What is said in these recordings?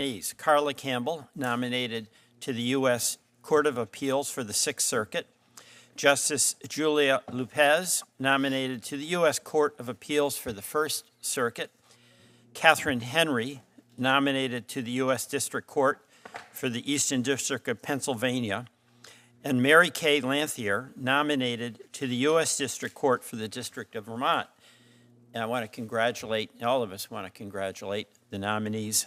Nominees: Carla Campbell, nominated to the U.S. Court of Appeals for the Sixth Circuit. Justice Julia Lopez, nominated to the U.S. Court of Appeals for the First Circuit. Catherine Henry, nominated to the U.S. District Court for the Eastern District of Pennsylvania. And Mary Kay Lanthier, nominated to the U.S. District Court for the District of Vermont. And I want to congratulate, all of us want to congratulate the nominees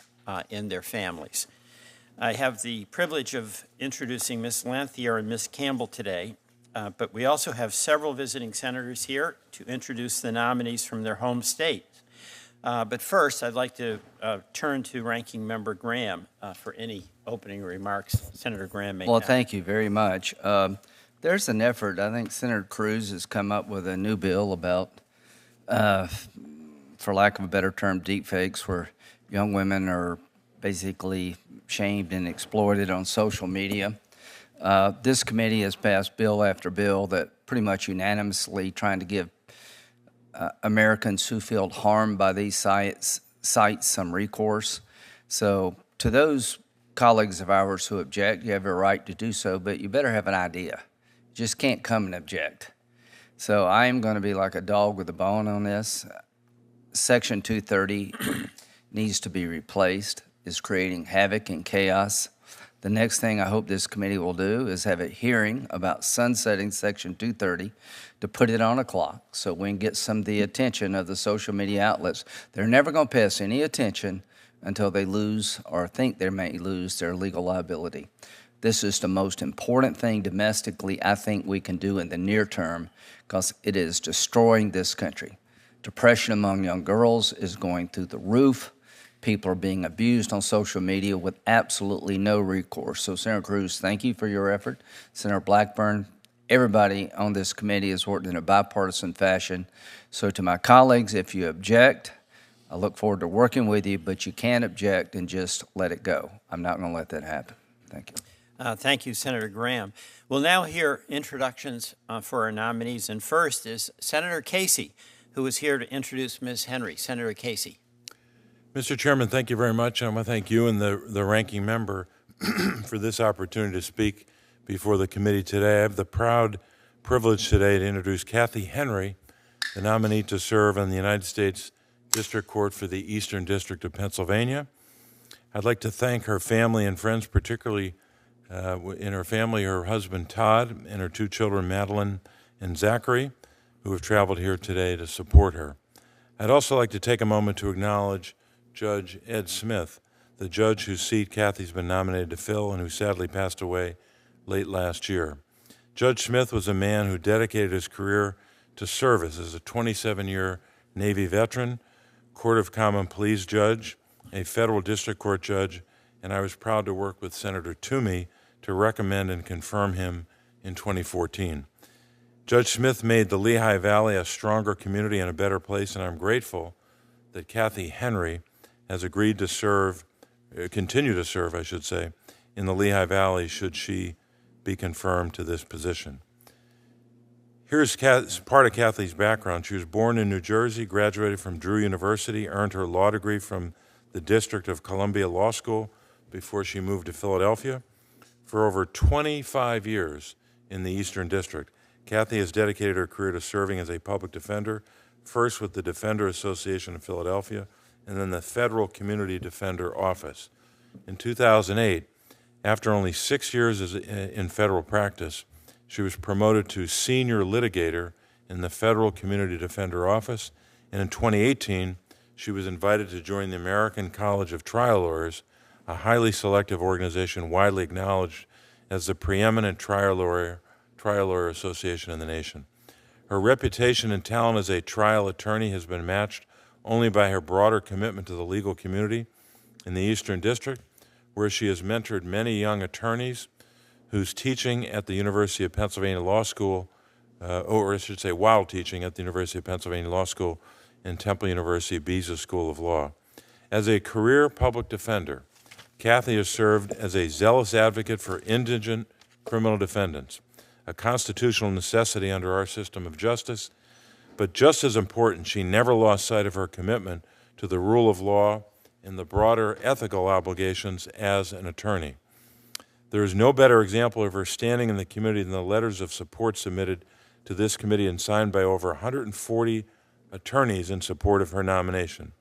and their families. I have the privilege of introducing Ms. Lanthier and Ms. Campbell today, but we also have several visiting senators here to introduce the nominees from their home state. But first, I'd like to turn to Ranking Member Graham for any opening remarks Senator Graham may have. Well, thank you very much. There's an effort. I think Senator Cruz has come up with a new bill about, for lack of a better term, deepfakes, where young women are basically shamed and exploited on social media. This committee has passed bill after bill that pretty much unanimously trying to give Americans who feel harmed by these sites some recourse. So to those colleagues of ours who object, you have a right to do so, but you better have an idea. You just can't come and object. So I am going to be like a dog with a bone on this. Section 230 needs to be replaced. It's creating havoc and chaos. The next thing I hope this committee will do is have a hearing about sunsetting Section 230 to put it on a clock so we can get some of the attention of the social media outlets. They're never going to pay us any attention until they lose or think they may lose their legal liability. This is the most important thing domestically I think we can do in the near term because it is destroying this country. Depression among young girls is going through the roof. People are being abused on social media with absolutely no recourse. So, Senator Cruz, thank you for your effort. Senator Blackburn, everybody on this committee has worked in a bipartisan fashion. So to my colleagues, if you object, I look forward to working with you, but you can't object and just let it go. I'm not going to let that happen. Thank you. Thank you, Senator Graham. We'll now hear introductions for our nominees. And first is Senator Casey, who is here to introduce Ms. Henry. Senator Casey. Mr. Chairman, thank you very much. I want to thank you and the ranking member for this opportunity to speak before the committee today. I have the proud privilege today to introduce Kathy Henry, the nominee to serve on the United States District Court for the Eastern District of Pennsylvania. I'd like to thank her family and friends, particularly in her family, her husband Todd and her two children, Madeline and Zachary, who have traveled here today to support her. I'd also like to take a moment to acknowledge Judge Ed Smith, the judge whose seat Kathy's been nominated to fill and who sadly passed away late last year. Judge Smith was a man who dedicated his career to service as a 27-year Navy veteran, Court of Common Pleas judge, a federal district court judge, and I was proud to work with Senator Toomey to recommend and confirm him in 2014. Judge Smith made the Lehigh Valley a stronger community and a better place, and I'm grateful that Kathy Henry has agreed to continue to serve, I should say, in the Lehigh Valley should she be confirmed to this position. Here's part of Kathy's background. She was born in New Jersey, graduated from Drew University, earned her law degree from the District of Columbia Law School before she moved to Philadelphia. For over 25 years in the Eastern District, Kathy has dedicated her career to serving as a public defender, first with the Defender Association of Philadelphia, and then the Federal Community Defender Office. In 2008, after only 6 years in federal practice, she was promoted to senior litigator in the Federal Community Defender Office, and in 2018, she was invited to join the American College of Trial Lawyers, a highly selective organization widely acknowledged as the preeminent trial lawyer association in the nation. Her reputation and talent as a trial attorney has been matched only by her broader commitment to the legal community in the Eastern District, where she has mentored many young attorneys whose teaching at the University of Pennsylvania Law School, or I should say while teaching at the University of Pennsylvania Law School and Temple University Beasley School of Law. As a career public defender, Kathy has served as a zealous advocate for indigent criminal defendants, a constitutional necessity under our system of justice, but just as important, she never lost sight of her commitment to the rule of law and the broader ethical obligations as an attorney. There is no better example of her standing in the committee than the letters of support submitted to this committee and signed by over 140 attorneys in support of her nomination.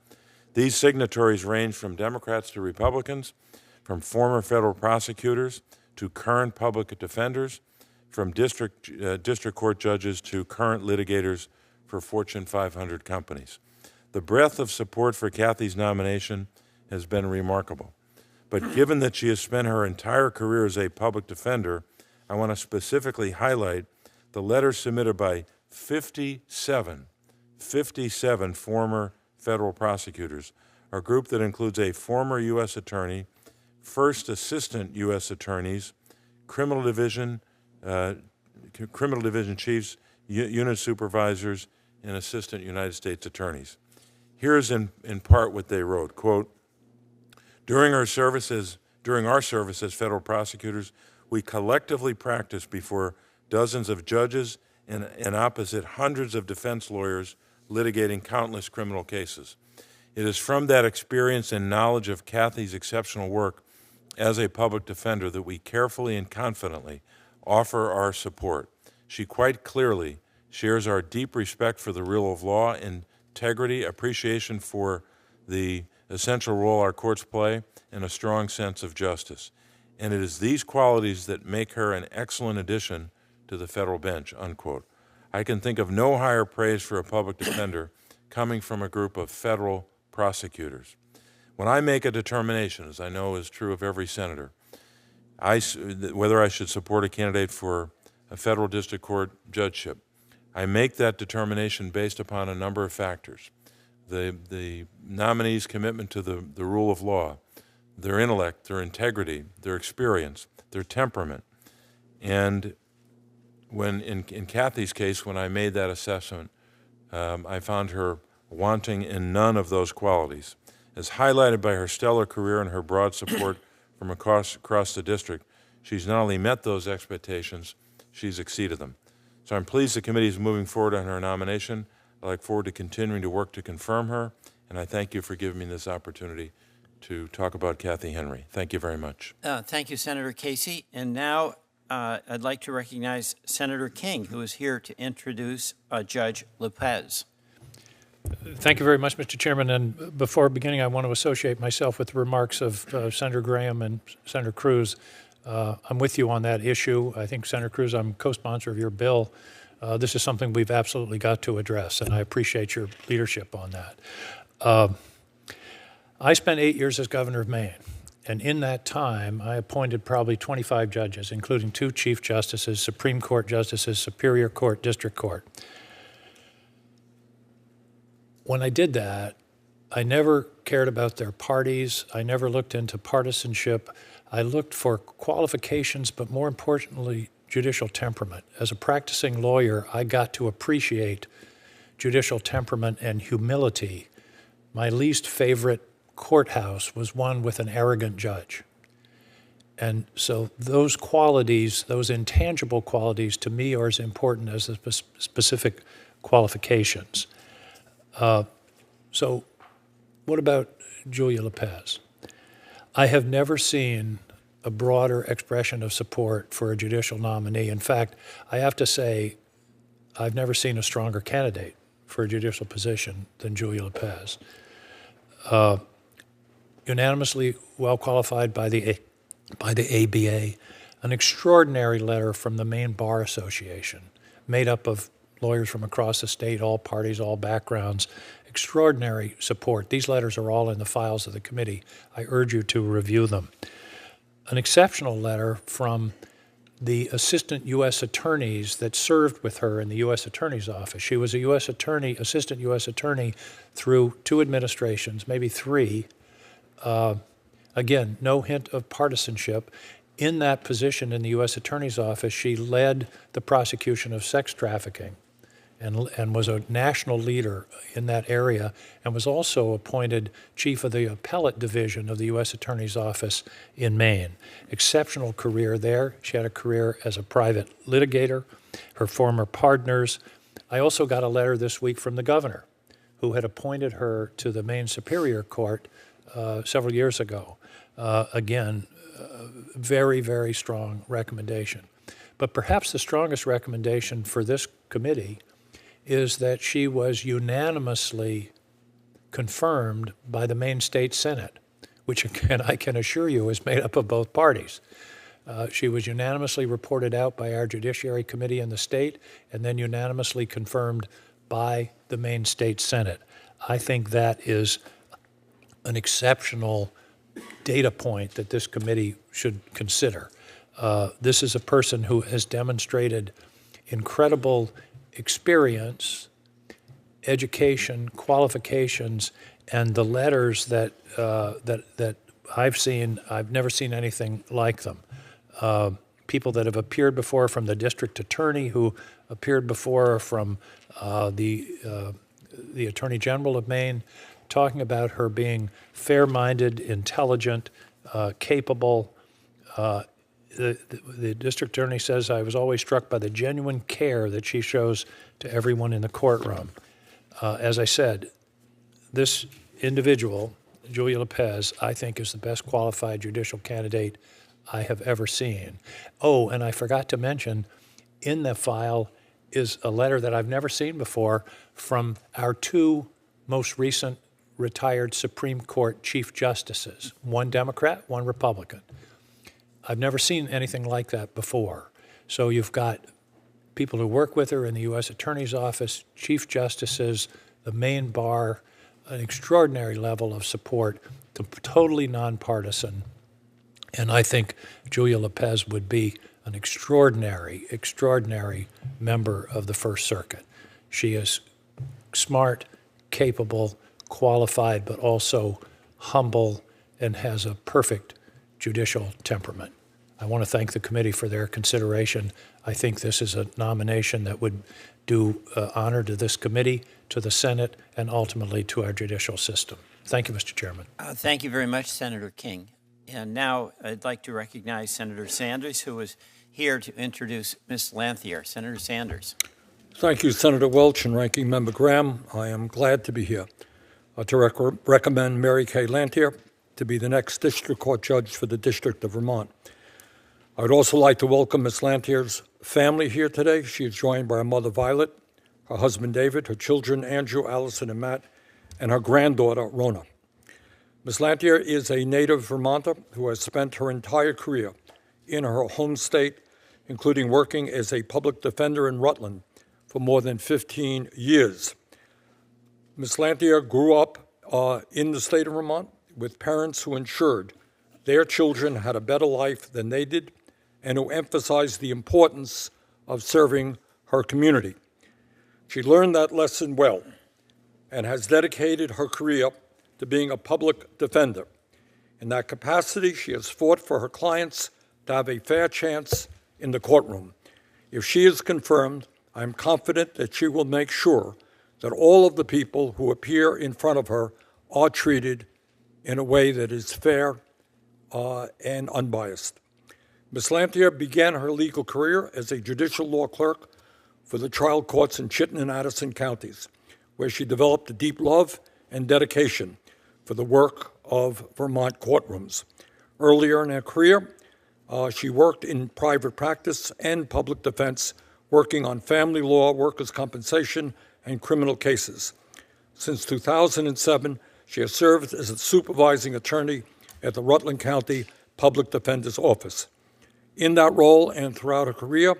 These signatories range from Democrats to Republicans, from former federal prosecutors to current public defenders, from district court judges to current litigators for Fortune 500 companies. The breadth of support for Kathy's nomination has been remarkable. But given that she has spent her entire career as a public defender, I want to specifically highlight the letters submitted by 57 former federal prosecutors, a group that includes a former U.S. attorney, first assistant U.S. attorneys, criminal division chiefs, unit supervisors, and assistant United States attorneys. Here's in part what they wrote, quote, during our service as federal prosecutors, we collectively practiced before dozens of judges and opposite hundreds of defense lawyers litigating countless criminal cases. It is from that experience and knowledge of Kathy's exceptional work as a public defender that we carefully and confidently offer our support. She quite clearly shares our deep respect for the rule of law, integrity, appreciation for the essential role our courts play, and a strong sense of justice. And it is these qualities that make her an excellent addition to the federal bench, unquote. I can think of no higher praise for a public defender coming from a group of federal prosecutors. When I make a determination, as I know is true of every senator, whether I should support a candidate for a federal district court judgeship, I make that determination based upon a number of factors. The nominee's commitment to the rule of law, their intellect, their integrity, their experience, their temperament. And when in Kathy's case, when I made that assessment, I found her wanting in none of those qualities. As highlighted by her stellar career and her broad support from across the district, she's not only met those expectations, she's exceeded them. So I'm pleased the committee is moving forward on her nomination. I look forward to continuing to work to confirm her, and I thank you for giving me this opportunity to talk about Kathy Henry. Thank you very much. Thank you, Senator Casey. And now I'd like to recognize Senator King, who is here to introduce Judge Lopez. Thank you very much, Mr. Chairman. And before beginning, I want to associate myself with the remarks of Senator Graham and Senator Cruz. I'm with you on that issue. I think, Senator Cruz, I'm co-sponsor of your bill. This is something we've absolutely got to address, and I appreciate your leadership on that. I spent 8 years as governor of Maine, and in that time, I appointed probably 25 judges, including 2 chief justices, Supreme Court justices, Superior Court, District Court. When I did that, I never cared about their parties. I never looked into partisanship. I looked for qualifications, but more importantly, judicial temperament. As a practicing lawyer, I got to appreciate judicial temperament and humility. My least favorite courthouse was one with an arrogant judge. And so those qualities, those intangible qualities, to me are as important as the specific qualifications. So what about Julia Lopez? I have never seen a broader expression of support for a judicial nominee. In fact, I have to say, I've never seen a stronger candidate for a judicial position than Julia Lopez. Unanimously well qualified by the ABA, an extraordinary letter from the Maine Bar Association, made up of lawyers from across the state, all parties, all backgrounds, extraordinary support. These letters are all in the files of the committee. I urge you to review them. An exceptional letter from the assistant U.S. attorneys that served with her in the U.S. Attorney's Office. She was a U.S. attorney, assistant U.S. attorney through 2 administrations, maybe 3. Again, no hint of partisanship. In that position in the U.S. Attorney's Office, she led the prosecution of sex trafficking and was a national leader in that area, and was also appointed chief of the appellate division of the U.S. Attorney's Office in Maine. Exceptional career there. She had a career as a private litigator, her former partners. I also got a letter this week from the governor, who had appointed her to the Maine Superior Court several years ago. Again, very, very strong recommendation. But perhaps the strongest recommendation for this committee is that she was unanimously confirmed by the Maine State Senate, which, again, I can assure you is made up of both parties. She was unanimously reported out by our Judiciary Committee in the state and then unanimously confirmed by the Maine State Senate. I think that is an exceptional data point that this committee should consider. This is a person who has demonstrated incredible experience, education, qualifications, and the letters that I've seen. I've never seen anything like them. People that have appeared before, from the district attorney who appeared before, from the Attorney General of Maine, talking about her being fair-minded, intelligent, capable. The district attorney says, I was always struck by the genuine care that she shows to everyone in the courtroom. As I said, this individual, Julia Lopez, I think is the best qualified judicial candidate I have ever seen. Oh, and I forgot to mention, in the file is a letter that I've never seen before from our two most recent retired Supreme Court Chief Justices, one Democrat, one Republican. I've never seen anything like that before. So you've got people who work with her in the U.S. Attorney's Office, Chief Justices, the Maine Bar, an extraordinary level of support, totally nonpartisan. And I think Julia Lopez would be an extraordinary, extraordinary member of the First Circuit. She is smart, capable, qualified, but also humble and has a perfect judicial temperament. I want to thank the committee for their consideration. I think this is a nomination that would do honor to this committee, to the Senate, and ultimately to our judicial system. Thank you, Mr. Chairman. Thank you very much, Senator King. And now I'd like to recognize Senator Sanders, who is here to introduce Ms. Lanthier. Senator Sanders. Thank you, Senator Welch and Ranking Member Graham. I am glad to be here to recommend Mary Kay Lanthier to be the next District Court Judge for the District of Vermont. I would also like to welcome Ms. Lanthier's family here today. She is joined by her mother, Violet, her husband, David, her children, Andrew, Allison, and Matt, and her granddaughter, Rona. Ms. Lanthier is a native Vermonter who has spent her entire career in her home state, including working as a public defender in Rutland for more than 15 years. Ms. Lanthier grew up in the state of Vermont with parents who ensured their children had a better life than they did and who emphasized the importance of serving her community. She learned that lesson well and has dedicated her career to being a public defender. In that capacity, she has fought for her clients to have a fair chance in the courtroom. If she is confirmed, I am confident that she will make sure that all of the people who appear in front of her are treated in a way that is fair and unbiased. Ms. Lanthier began her legal career as a judicial law clerk for the trial courts in Chittenden and Addison counties, where she developed a deep love and dedication for the work of Vermont courtrooms. Earlier in her career, she worked in private practice and public defense, working on family law, workers' compensation, and criminal cases. Since 2007, she has served as a supervising attorney at the Rutland County Public Defender's Office. In that role and throughout her career,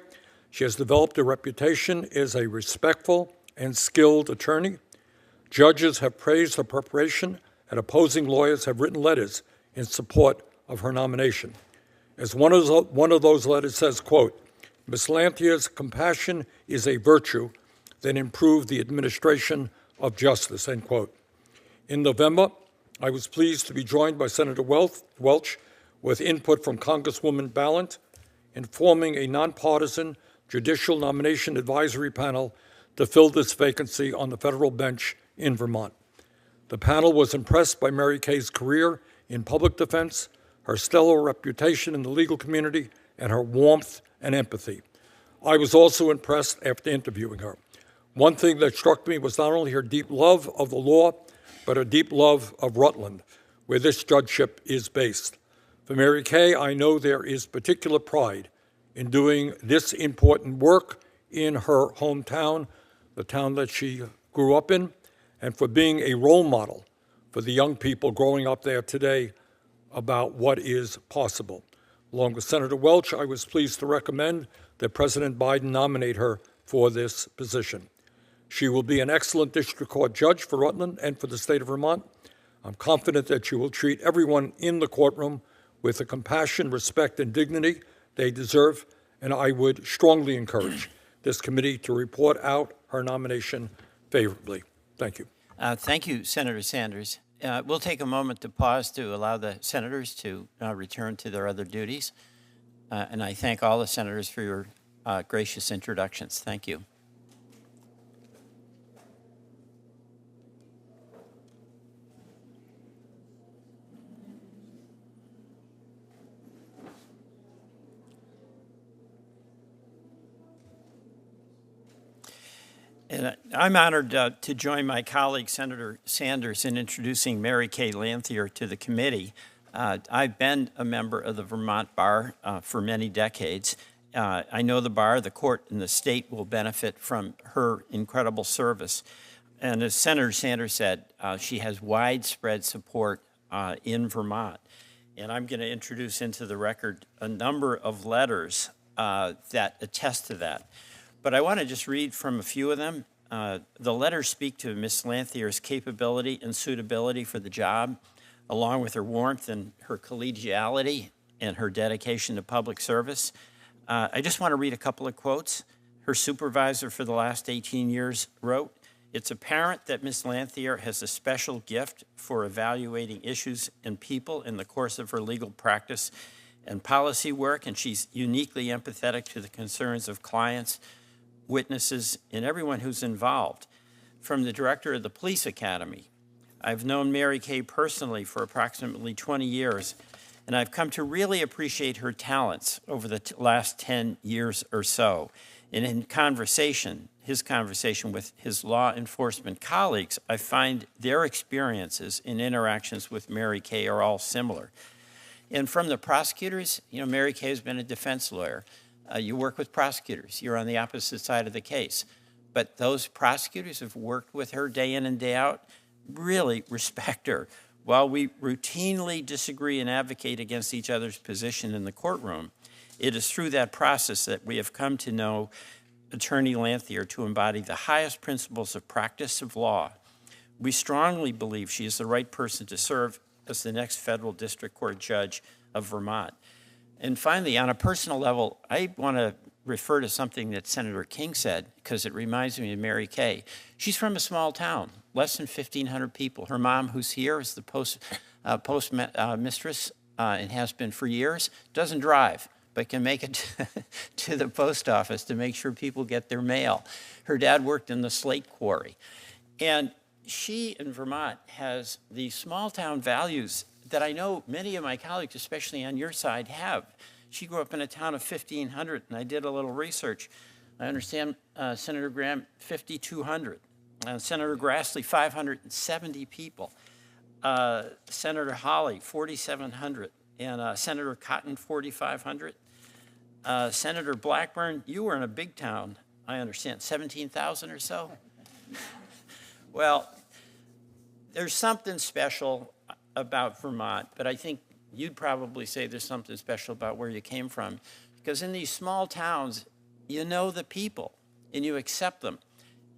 she has developed a reputation as a respectful and skilled attorney. Judges have praised her preparation, and opposing lawyers have written letters in support of her nomination. As one of those letters says, quote, Ms. Lanthier's compassion is a virtue that improved the administration of justice, end quote. In November, I was pleased to be joined by Senator Welch with input from Congresswoman Ballant in forming a nonpartisan Judicial Nomination Advisory Panel to fill this vacancy on the federal bench in Vermont. The panel was impressed by Mary Kay's career in public defense, her stellar reputation in the legal community, and her warmth and empathy. I was also impressed after interviewing her. One thing that struck me was not only her deep love of the law, but her deep love of Rutland, where this judgeship is based. For Mary Kay, I know there is particular pride in doing this important work in her hometown, the town that she grew up in, and for being a role model for the young people growing up there today about what is possible. Along with Senator Welch, I was pleased to recommend that President Biden nominate her for this position. She will be an excellent district court judge for Rutland and for the state of Vermont. I'm confident that she will treat everyone in the courtroom with the compassion, respect, and dignity they deserve, and I would strongly encourage this committee to report out her nomination favorably. Thank you. Thank you, Senator Sanders. We'll take a moment to pause to allow the senators to return to their other duties. And I thank all the senators for your gracious introductions. Thank you. And I'm honored to join my colleague, Senator Sanders, in introducing Mary Kay Lanthier to the committee. I've been a member of the Vermont Bar for many decades. I know the bar, the court, and the state will benefit from her incredible service. And as Senator Sanders said, she has widespread support in Vermont. And I'm going to introduce into the record a number of letters that attest to that. But I want to just read from a few of them. The letters speak to Ms. Lanthier's capability and suitability for the job, along with her warmth and her collegiality and her dedication to public service. I just want to read a couple of quotes. Her supervisor for the last 18 years wrote, "It's apparent that Ms. Lanthier has a special gift for evaluating issues and people in the course of her legal practice and policy work, and she's uniquely empathetic to the concerns of clients, witnesses, and everyone who's involved." From the director of the Police Academy, "I've known Mary Kay personally for approximately 20 years, and I've come to really appreciate her talents over the last 10 years or so. And in his conversation with his law enforcement colleagues, I find their experiences and interactions with Mary Kay are all similar." And from the prosecutors, Mary Kay has been a defense lawyer. You work with prosecutors. You're on the opposite side of the case. But those prosecutors who've worked with her day in and day out really respect her. While we routinely disagree and advocate against each other's position in the courtroom, it is through that process that we have come to know Attorney Lanthier to embody the highest principles of practice of law. We strongly believe she is the right person to serve as the next federal district court judge of Vermont. And finally, on a personal level, I want to refer to something that Senator King said because it reminds me of Mary Kay. She's from a small town, less than 1,500 people. Her mom, who's here, is the postmistress and has been for years, doesn't drive, but can make it to the post office to make sure people get their mail. Her dad worked in the slate quarry. And she, in Vermont, has these small town values that I know many of my colleagues, especially on your side, have. She grew up in a town of 1,500, and I did a little research. I understand Senator Graham, 5,200. Senator Grassley, 570 people. Senator Hawley, 4,700. And Senator Cotton, 4,500. Senator Blackburn, you were in a big town, I understand, 17,000 or so? Well, there's something special about Vermont, but I think you'd probably say there's something special about where you came from, because in these small towns, you know the people and you accept them.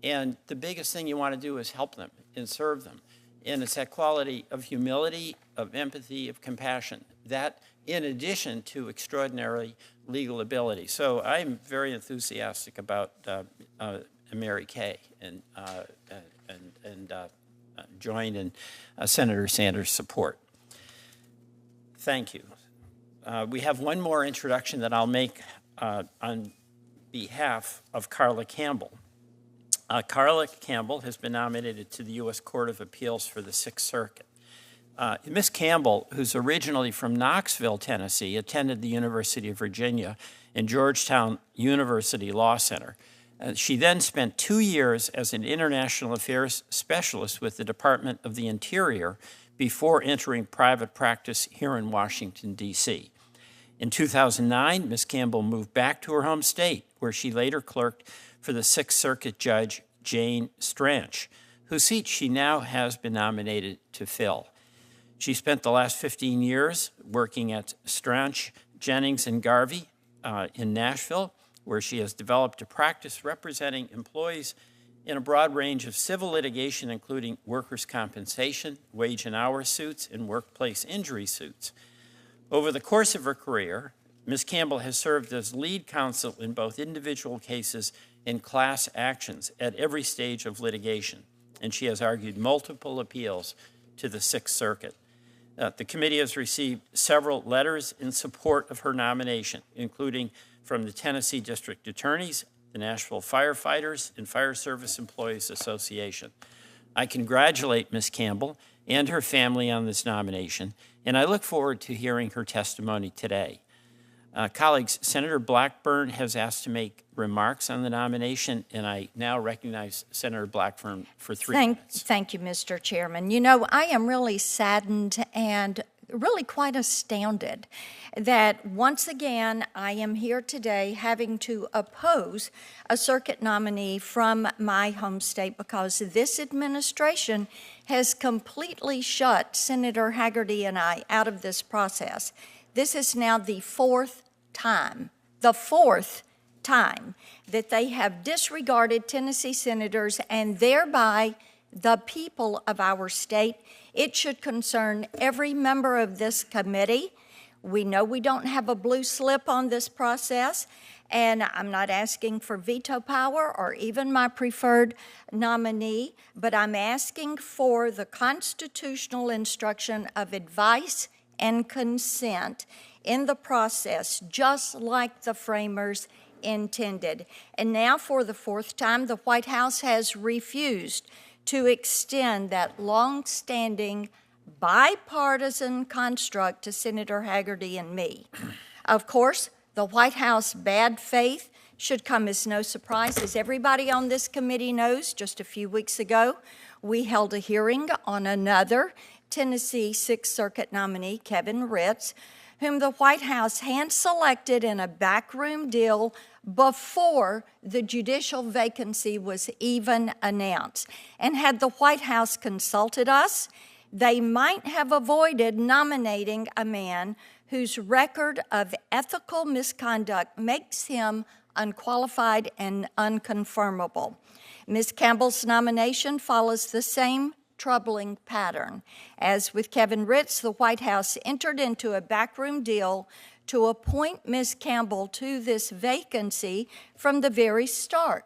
And the biggest thing you want to do is help them and serve them. And it's that quality of humility, of empathy, of compassion, that in addition to extraordinary legal ability. So I'm very enthusiastic about Mary Kay and joined in Senator Sanders' support. Thank you. We have one more introduction that I'll make on behalf of Carla Campbell. Carla Campbell has been nominated to the U.S. Court of Appeals for the Sixth Circuit. Ms. Campbell, who's originally from Knoxville, Tennessee, attended the University of Virginia and Georgetown University Law Center. She then spent 2 years as an international affairs specialist with the Department of the Interior before entering private practice here in Washington, D.C. In 2009, Ms. Campbell moved back to her home state, where she later clerked for the Sixth Circuit Judge Jane Stranch, whose seat she now has been nominated to fill. She spent the last 15 years working at Stranch, Jennings, and Garvey in Nashville, where she has developed a practice representing employees in a broad range of civil litigation, including workers' compensation, wage and hour suits, and workplace injury suits. Over the course of her career, Ms. Campbell has served as lead counsel in both individual cases and class actions at every stage of litigation, and she has argued multiple appeals to the Sixth Circuit. The committee has received several letters in support of her nomination, including from the Tennessee District Attorneys, the Nashville Firefighters, and Fire Service Employees Association. I congratulate Ms. Campbell and her family on this nomination, and I look forward to hearing her testimony today. Colleagues, Senator Blackburn has asked to make remarks on the nomination, and I now recognize Senator Blackburn for 3 minutes. Thank you, Mr. Chairman. You know, I am really saddened and really quite astounded that once again I am here today having to oppose a circuit nominee from my home state, because this administration has completely shut Senator Hagerty and I out of this process. This is now the fourth time that they have disregarded Tennessee senators and thereby the people of our state. It should concern every member of this committee. We know we don't have a blue slip on this process, and I'm not asking for veto power or even my preferred nominee, but I'm asking for the constitutional instruction of advice and consent in the process, just like the framers intended. And now, for the fourth time, the White House has refused to extend that long-standing bipartisan construct to Senator Hagerty and me. Of course, the White House bad faith should come as no surprise. As everybody on this committee knows, just a few weeks ago, we held a hearing on another Tennessee Sixth Circuit nominee, Kevin Ritz, whom the White House hand-selected in a backroom deal before the judicial vacancy was even announced. And had the White House consulted us, they might have avoided nominating a man whose record of ethical misconduct makes him unqualified and unconfirmable. Ms. Campbell's nomination follows the same troubling pattern. As with Kevin Ritz, the White House entered into a backroom deal to appoint Ms. Campbell to this vacancy from the very start.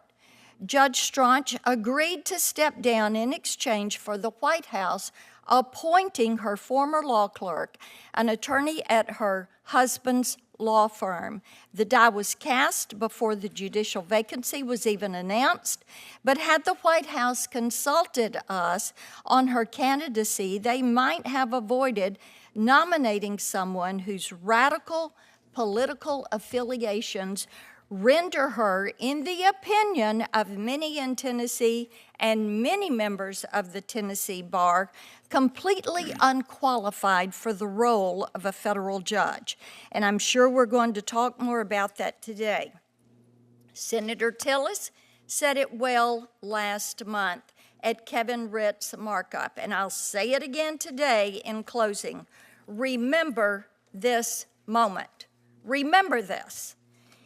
Judge Stranch agreed to step down in exchange for the White House appointing her former law clerk, an attorney at her husband's law firm. The die was cast before the judicial vacancy was even announced, but had the White House consulted us on her candidacy, they might have avoided nominating someone whose radical political affiliations render her, in the opinion of many in Tennessee and many members of the Tennessee bar, completely unqualified for the role of a federal judge. And I'm sure we're going to talk more about that today. Senator Tillis said it well last month at Kevin Ritt's markup, and I'll say it again today in closing. Remember this moment. Remember this.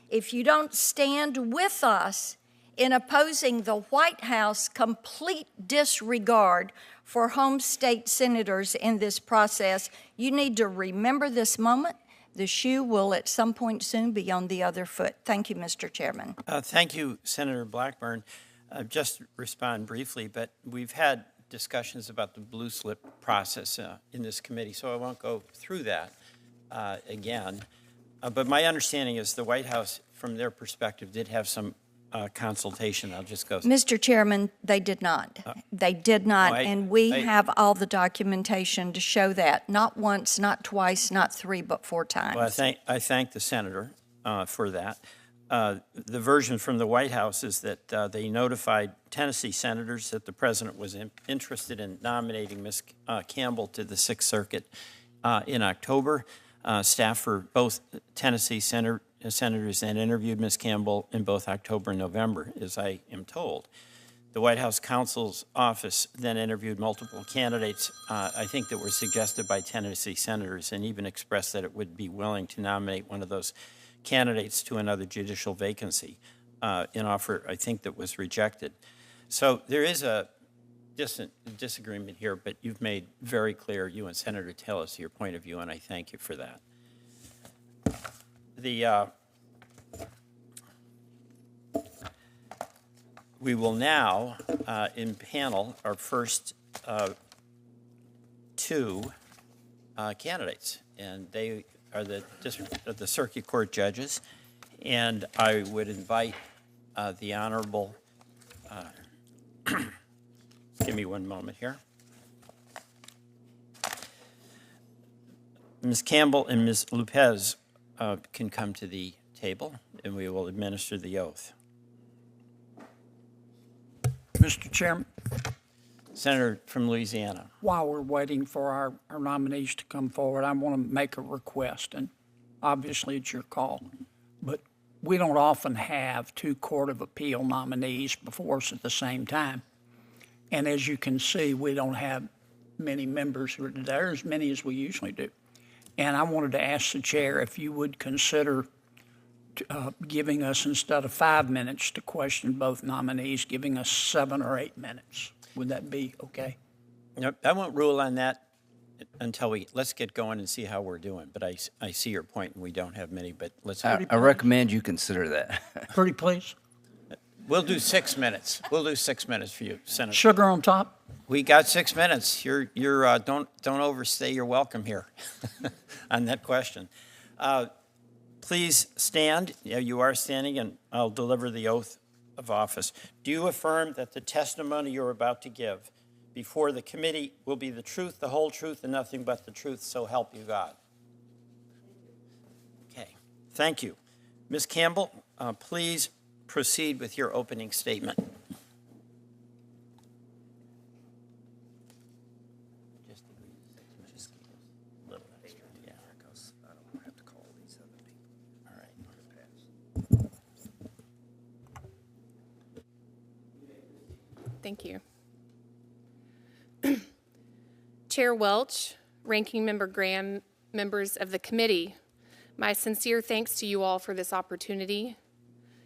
If you don't stand with us in opposing the White House complete disregard for home state senators in this process, you need to remember this moment. The shoe will at some point soon be on the other foot. Thank you, Mr. Chairman. Thank you, Senator Blackburn. Just respond briefly, but we've had discussions about the blue slip process in this committee, so I won't go through that again. But my understanding is the White House, from their perspective, did have some consultation. I'll just go. Mr. Chairman, they did not. They did not, and we have all the documentation to show that. Not once, not twice, not three, but 4 times. Well, I thank the senator for that. the version from the White House is that they notified Tennessee senators that the president was interested in nominating Ms. Campbell to the Sixth Circuit in October. Staff for both Tennessee senators then interviewed Ms. Campbell in both October and November, as I am told. The White House counsel's office then interviewed multiple candidates, I think that were suggested by Tennessee senators, and even expressed that it would be willing to nominate one of those candidates to another judicial vacancy, an offer I think that was rejected. So there is a disagreement here, but you've made very clear, you and Senator Tillis, your point of view, and I thank you for that. We will now impanel our first two candidates, and they are the circuit court judges. And I would invite the Honorable, give me one moment here. Ms. Campbell and Ms. Lopez can come to the table, and we will administer the oath. Mr. Chairman, Senator from Louisiana. while we're waiting for our nominees to come forward, I want to make a request, and obviously it's your call, but we don't often have two Court of Appeal nominees before us at the same time. And as you can see, we don't have many members who are there, as many as we usually do. And I wanted to ask the chair if you would consider giving us, instead of 5 minutes to question both nominees, giving us 7 or 8 minutes. Would that be okay? Nope, I won't rule on that until let's get going and see how we're doing. But I see your point, and we don't have many, but let's. I recommend you consider that. Pretty please. We'll do 6 minutes. We'll do 6 minutes for you, Senator. Sugar on top? We got 6 minutes. You're don't overstay your welcome here on that question. Please stand. Yeah, you are standing, and I'll deliver the oath of office. Do you affirm that the testimony you're about to give before the committee will be the truth, the whole truth, and nothing but the truth, so help you God? Okay. Thank you. Ms. Campbell, please proceed with your opening statement. Thank you. Chair Welch, Ranking Member Graham, members of the committee, my sincere thanks to you all for this opportunity,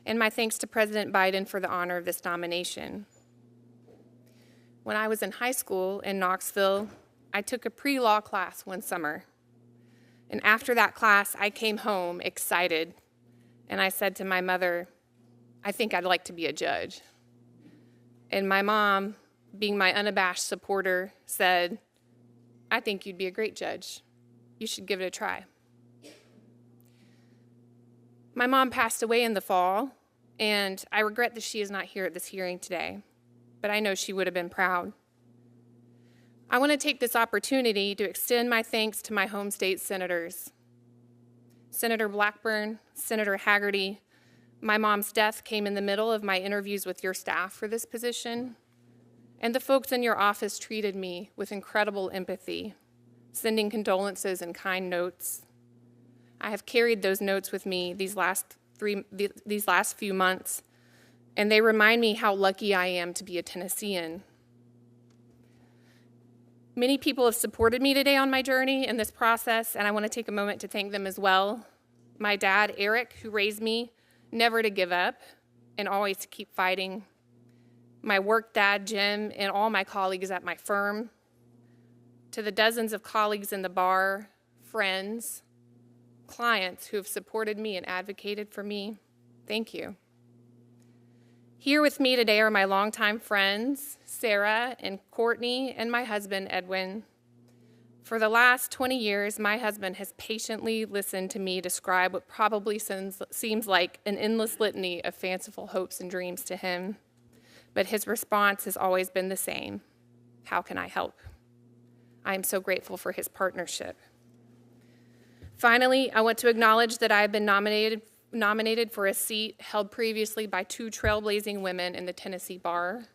and my thanks to President Biden for the honor of this nomination. When I was in high school in Knoxville, I took a pre-law class one summer. And after that class, I came home excited, and I said to my mother, I think I'd like to be a judge. And my mom, being my unabashed supporter, said, I think you'd be a great judge. You should give it a try. My mom passed away in the fall, and I regret that she is not here at this hearing today, but I know she would have been proud. I want to take this opportunity to extend my thanks to my home state senators. Senator Blackburn, Senator Hagerty. My mom's death came in the middle of my interviews with your staff for this position, and the folks in your office treated me with incredible empathy, sending condolences and kind notes. I have carried those notes with me these last few months, and they remind me how lucky I am to be a Tennessean. Many people have supported me today on my journey in this process, and I want to take a moment to thank them as well. My dad, Eric, who raised me, never to give up and always to keep fighting. My work dad, Jim, and all my colleagues at my firm. To the dozens of colleagues in the bar, friends, clients who have supported me and advocated for me, thank you. Here with me today are my longtime friends, Sarah and Courtney, and my husband, Edwin. For the last 20 years, my husband has patiently listened to me describe what probably seems like an endless litany of fanciful hopes and dreams to him. But his response has always been the same. How can I help? I am so grateful for his partnership. Finally, I want to acknowledge that I have been nominated for a seat held previously by two trailblazing women in the Tennessee bar,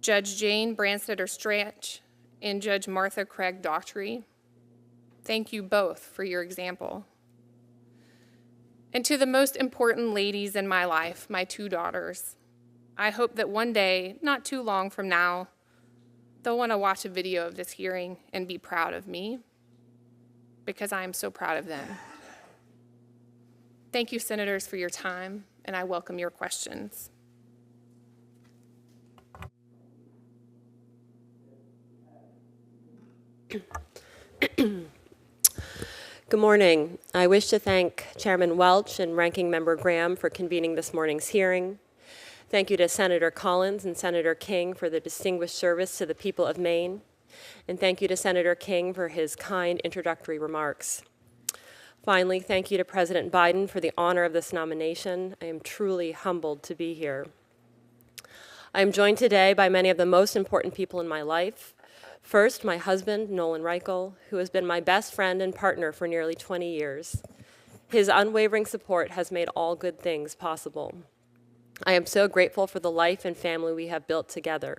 Judge Jane Branstetter Stranch and Judge Martha Craig Daughtry. Thank you both for your example. And to the most important ladies in my life, my two daughters, I hope that one day, not too long from now, they'll want to watch a video of this hearing and be proud of me, because I am so proud of them. Thank you, Senators, for your time, and I welcome your questions. Good morning. I wish to thank Chairman Welch and Ranking Member Graham for convening this morning's hearing. Thank you to Senator Collins and Senator King for their distinguished service to the people of Maine. And thank you to Senator King for his kind introductory remarks. Finally, thank you to President Biden for the honor of this nomination. I am truly humbled to be here. I am joined today by many of the most important people in my life. First, my husband, Nolan Reichel, who has been my best friend and partner for nearly 20 years. His unwavering support has made all good things possible. I am so grateful for the life and family we have built together.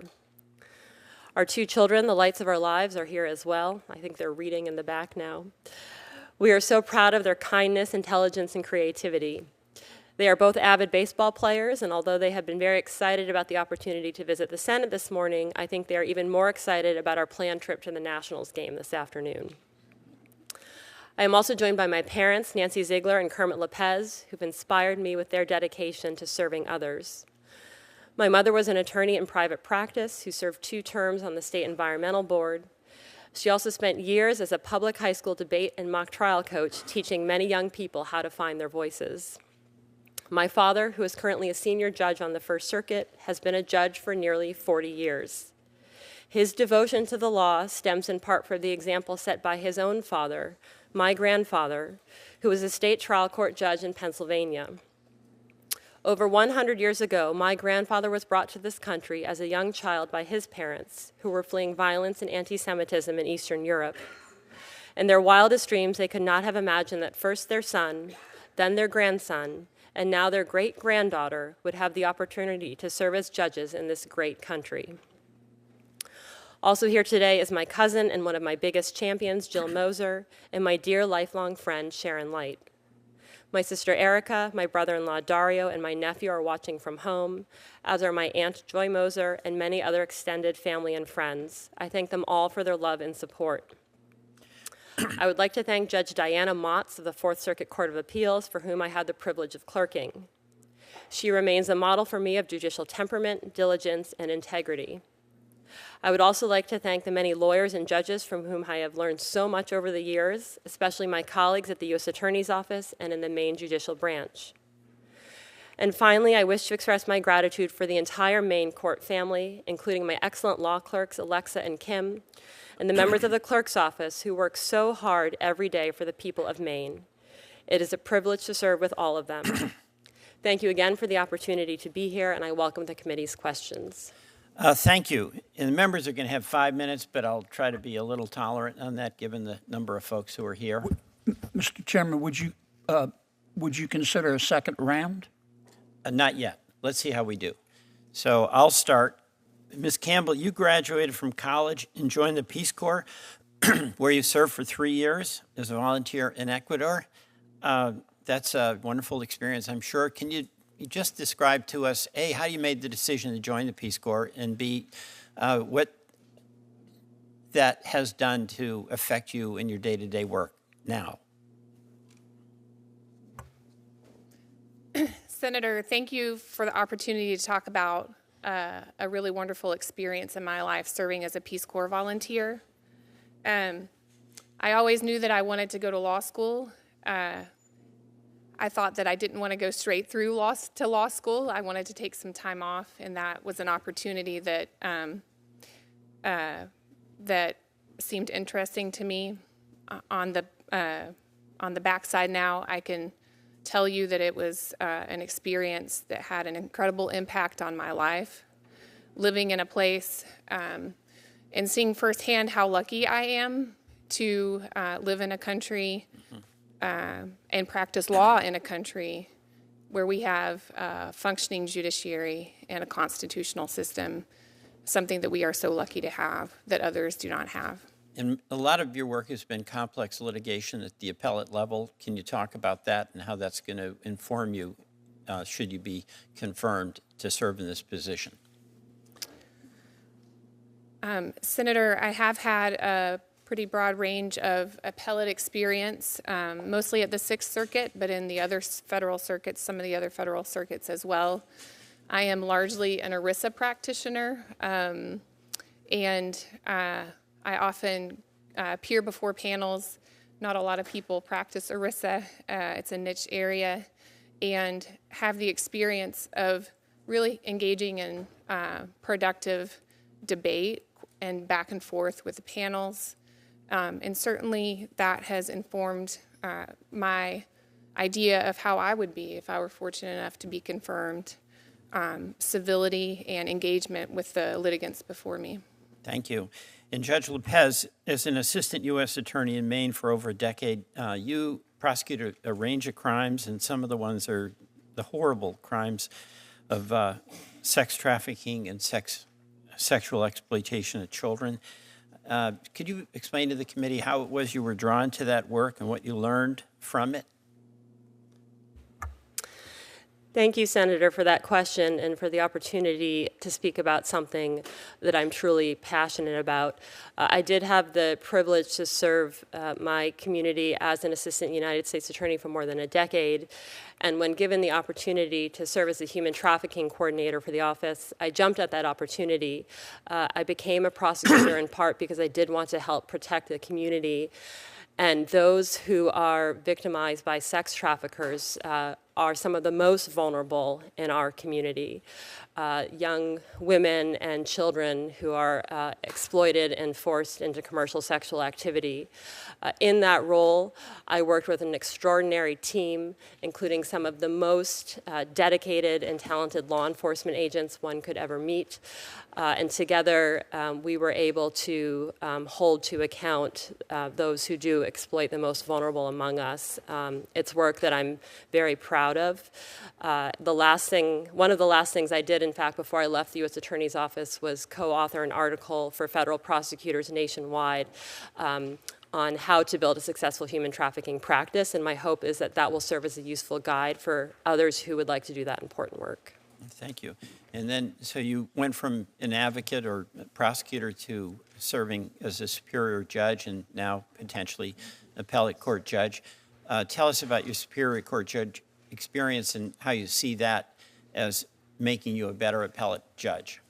Our two children, the lights of our lives, are here as well. I think they're reading in the back now. We are so proud of their kindness, intelligence, and creativity. They are both avid baseball players, and although they have been very excited about the opportunity to visit the Senate this morning, I think they are even more excited about our planned trip to the Nationals game this afternoon. I am also joined by my parents, Nancy Ziegler and Kermit Lopez, who've inspired me with their dedication to serving others. My mother was an attorney in private practice who served 2 terms on the State Environmental Board. She also spent years as a public high school debate and mock trial coach, teaching many young people how to find their voices. My father, who is currently a senior judge on the First Circuit, has been a judge for nearly 40 years. His devotion to the law stems in part from the example set by his own father, my grandfather, who was a state trial court judge in Pennsylvania. Over 100 years ago, my grandfather was brought to this country as a young child by his parents, who were fleeing violence and anti-Semitism in Eastern Europe. In their wildest dreams, they could not have imagined that first their son, then their grandson, and now their great-granddaughter would have the opportunity to serve as judges in this great country. Also here today is my cousin and one of my biggest champions, Jill Moser, and my dear lifelong friend, Sharon Light. My sister Erica, my brother-in-law Dario, and my nephew are watching from home, as are my Aunt Joy Moser and many other extended family and friends. I thank them all for their love and support. I would like to thank Judge Diana Motz of the Fourth Circuit Court of Appeals, for whom I had the privilege of clerking. She remains a model for me of judicial temperament, diligence, and integrity. I would also like to thank the many lawyers and judges from whom I have learned so much over the years, especially my colleagues at the U.S. Attorney's Office and in the Maine Judicial Branch. And finally, I wish to express my gratitude for the entire Maine court family, including my excellent law clerks, Alexa and Kim, and the members of the clerk's office who work so hard every day for the people of Maine. It is a privilege to serve with all of them. Thank you again for the opportunity to be here, and I welcome the committee's questions. Thank you. And the members are going to have 5 minutes, but I'll try to be a little tolerant on that given the number of folks who are here. Mr. Chairman, would you consider a second round? Not yet. Let's see how we do. So I'll start. Ms. Campbell, you graduated from college and joined the Peace Corps, where you served for 3 years as a volunteer in Ecuador. That's a wonderful experience, I'm sure. Can you just describe to us, A, how you made the decision to join the Peace Corps, and B, what that has done to affect you in your day-to-day work now? Senator, thank you for the opportunity to talk about a really wonderful experience in my life serving as a Peace Corps volunteer. I always knew that I wanted to go to law school. I thought that I didn't want to go straight through law school. I wanted to take some time off, and that was an opportunity that that seemed interesting to me. On the backside now, I can tell you that it was an experience that had an incredible impact on my life. Living in a place and seeing firsthand how lucky I am to live in a country and practice law in a country where we have a functioning judiciary and a constitutional system, something that we are so lucky to have that others do not have. And a lot of your work has been complex litigation at the appellate level. Can you talk about that and how that's going to inform you should you be confirmed to serve in this position? Senator, I have had a pretty broad range of appellate experience, mostly at the Sixth Circuit, but in the other federal circuits, some of the other federal circuits as well. I am largely an ERISA practitioner, and I often appear before panels. Not a lot of people practice ERISA. It's a niche area, and have the experience of really engaging in productive debate and back and forth with the panels. And certainly that has informed my idea of how I would be if I were fortunate enough to be confirmed, civility and engagement with the litigants before me. Thank you. And Judge Lopez, as an assistant U.S. attorney in Maine for over a decade, you prosecuted a range of crimes, and some of the ones are the horrible crimes of sex trafficking and sexual exploitation of children. Could you explain to the committee how it was you were drawn to that work and what you learned from it? Thank you, Senator, for that question and for the opportunity to speak about something that I'm truly passionate about. I did have the privilege to serve my community as an assistant United States attorney for more than a decade. And when given the opportunity to serve as a human trafficking coordinator for the office, I jumped at that opportunity. I became a prosecutor in part because I did want to help protect the community. And those who are victimized by sex traffickers are some of the most vulnerable in our community. Young women and children who are exploited and forced into commercial sexual activity. In that role, I worked with an extraordinary team, including some of the most dedicated and talented law enforcement agents one could ever meet. And together, we were able to hold to account those who do exploit the most vulnerable among us. It's work that I'm very proud of. One of the last things I did, in fact, before I left the U.S. Attorney's Office was co-author an article for federal prosecutors nationwide on how to build a successful human trafficking practice, and my hope is that that will serve as a useful guide for others who would like to do that important work. Thank you. And then, so you went from an advocate or prosecutor to serving as a superior judge and now potentially appellate court judge. Tell us about your superior court judge experience and how you see that as making you a better appellate judge.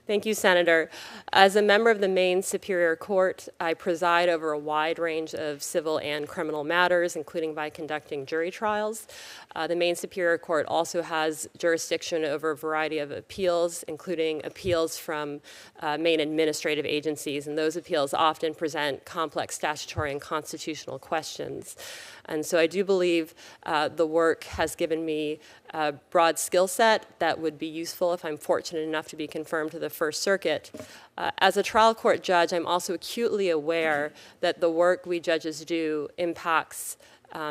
Thank you, Senator. As a member of the Maine Superior Court, I preside over a wide range of civil and criminal matters, including by conducting jury trials. The Maine Superior Court also has jurisdiction over a variety of appeals, including appeals from Maine administrative agencies, and those appeals often present complex statutory and constitutional questions. And so I do believe the work has given me a broad skill set that would be useful if I'm fortunate enough to be confirmed to the First Circuit. As a trial court judge, I'm also acutely aware that the work we judges do impacts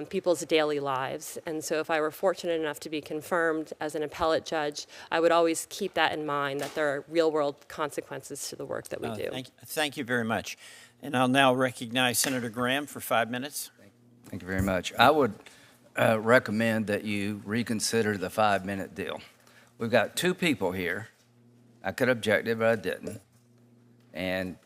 people's daily lives. And so if I were fortunate enough to be confirmed as an appellate judge, I would always keep that in mind, that there are real-world consequences to the work that we do. Thank you very much. And I'll now recognize Senator Graham for 5 minutes. Thank you very much. I would recommend that you reconsider the 5-minute deal. We've got 2 people here. I could object it, but I didn't. And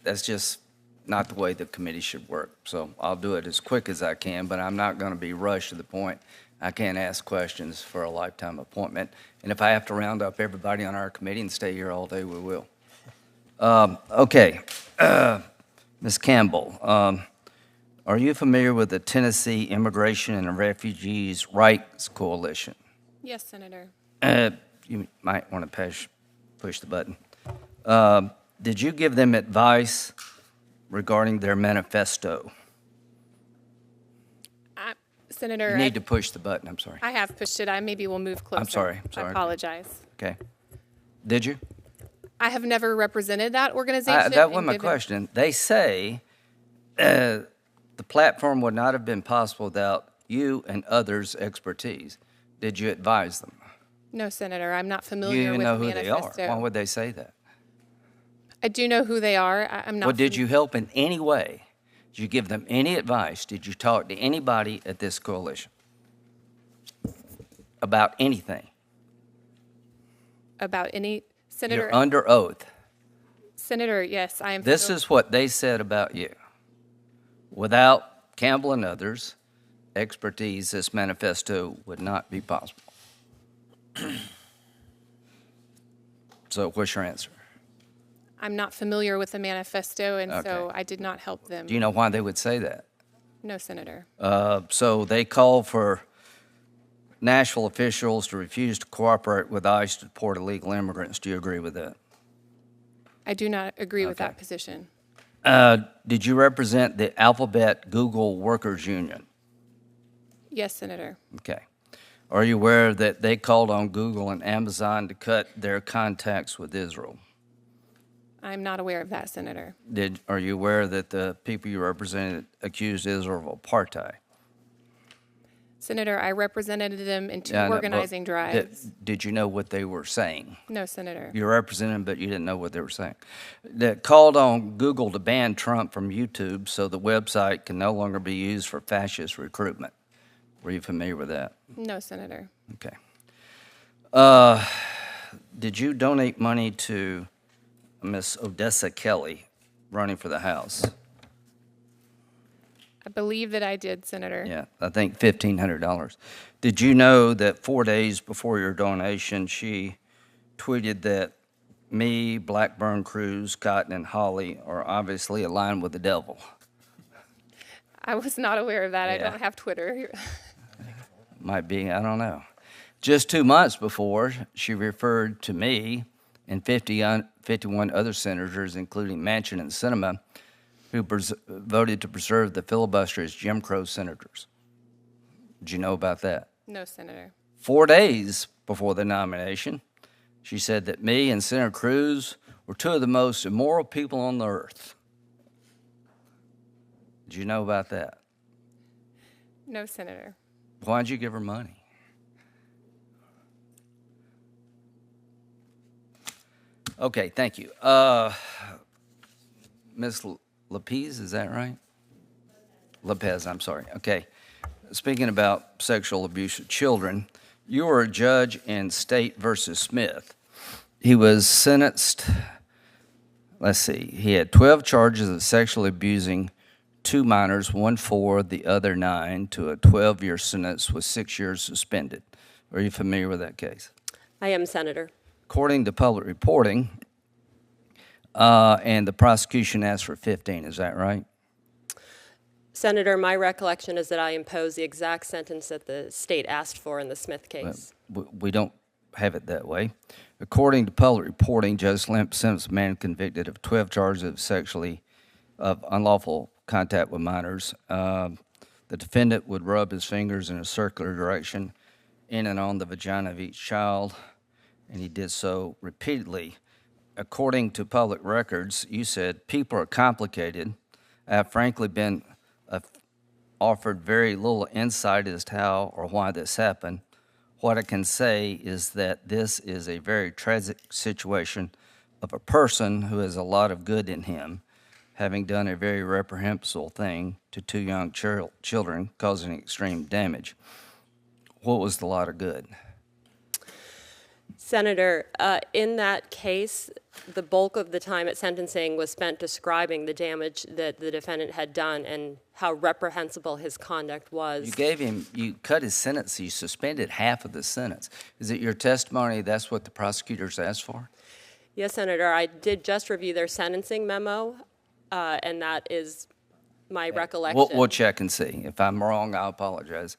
that's just not the way the committee should work. So I'll do it as quick as I can, but I'm not going to be rushed to the point I can't ask questions for a lifetime appointment. And if I have to round up everybody on our committee and stay here all day, we will. Okay. Ms. Campbell, are you familiar with the Tennessee Immigration and Refugees Rights Coalition? Yes, Senator. You might want to push the button. Did you give them advice regarding their manifesto? Senator, you need to push the button. I'm sorry. I have pushed it. I maybe will move closer. I'm sorry. I apologize. Okay. Did you? I have never represented that organization. That wasn't my question. They say The platform would not have been possible without you and others' expertise. Did you advise them? No, Senator, I'm not You familiar even with know the who they are. manifesto. Why would they say that? I do know who they are. I'm not. Well, did you help in any way? Did you give them any advice? Did you talk to anybody at this coalition about anything? About any Senator? You're under oath. Senator, yes, I am. This is what they said about you. Without Campbell and others' expertise, this manifesto would not be possible. So what's your answer? I'm not familiar with the manifesto, and so Okay. I did not help them. Do you know why they would say that? No, Senator. So they call for national officials to refuse to cooperate with ICE to deport illegal immigrants. Do you agree with that? I do not agree with Okay. that position. Did you represent the Alphabet Google Workers Union? Yes, Senator. Okay. Are you aware that they called on Google and Amazon to cut their contacts with Israel? I'm not aware of that, Senator. Are you aware that the people you represented accused Israel of apartheid? Senator, I represented them in two Yeah, I know, but organizing drives. Did you know what they were saying? No, Senator. You represented them, but you didn't know what they were saying. That called on Google to ban Trump from YouTube so the website can no longer be used for fascist recruitment. Were you familiar with that? No, Senator. Okay. Did you donate money to Miss Odessa Kelly running for the House? I believe that I did, Senator. Yeah, I think $1,500. Did you know that 4 days before your donation, she tweeted that me, Blackburn, Cruz, Cotton, and Holly are obviously aligned with the devil? I was not aware of that. I Yeah. don't have Twitter. Might be, I don't know. Just 2 months before, she referred to me and 51 other senators, including Manchin and Sinema, who voted to preserve the filibuster as Jim Crow senators. Did you know about that? No, Senator. 4 days before the nomination, she said that me and Senator Cruz were two of the most immoral people on the earth. Did you know about that? No, Senator. Why'd you give her money? Okay, thank you. Ms. Lopez, is that right? Lopez, I'm sorry. Okay. Speaking about sexual abuse of children, you were a judge in State versus Smith. He was sentenced, let's see, he had 12 charges of sexually abusing 2 minors, 1 4, the other 9, to a 12-year sentence with 6 years suspended. Are you familiar with that case? I am, Senator. According to public reporting, and the prosecution asked for 15, is that right? Senator, my recollection is that I imposed the exact sentence that the state asked for in the Smith case. We don't have it that way. According to public reporting, Judge Limp sentenced a man convicted of 12 charges of unlawful contact with minors. The defendant would rub his fingers in a circular direction in and on the vagina of each child, and he did so repeatedly. According to public records, you said, people are complicated. I have frankly been offered very little insight as to how or why this happened. What I can say is that this is a very tragic situation of a person who has a lot of good in him, having done a very reprehensible thing to 2 young children, causing extreme damage. What was the lot of good? Senator, in that case, the bulk of the time at sentencing was spent describing the damage that the defendant had done and how reprehensible his conduct was. You cut his sentence, you suspended half of the sentence. Is it your testimony that's what the prosecutors asked for? Yes, Senator, I did just review their sentencing memo, and that is my recollection. We'll check and see. If I'm wrong, I apologize.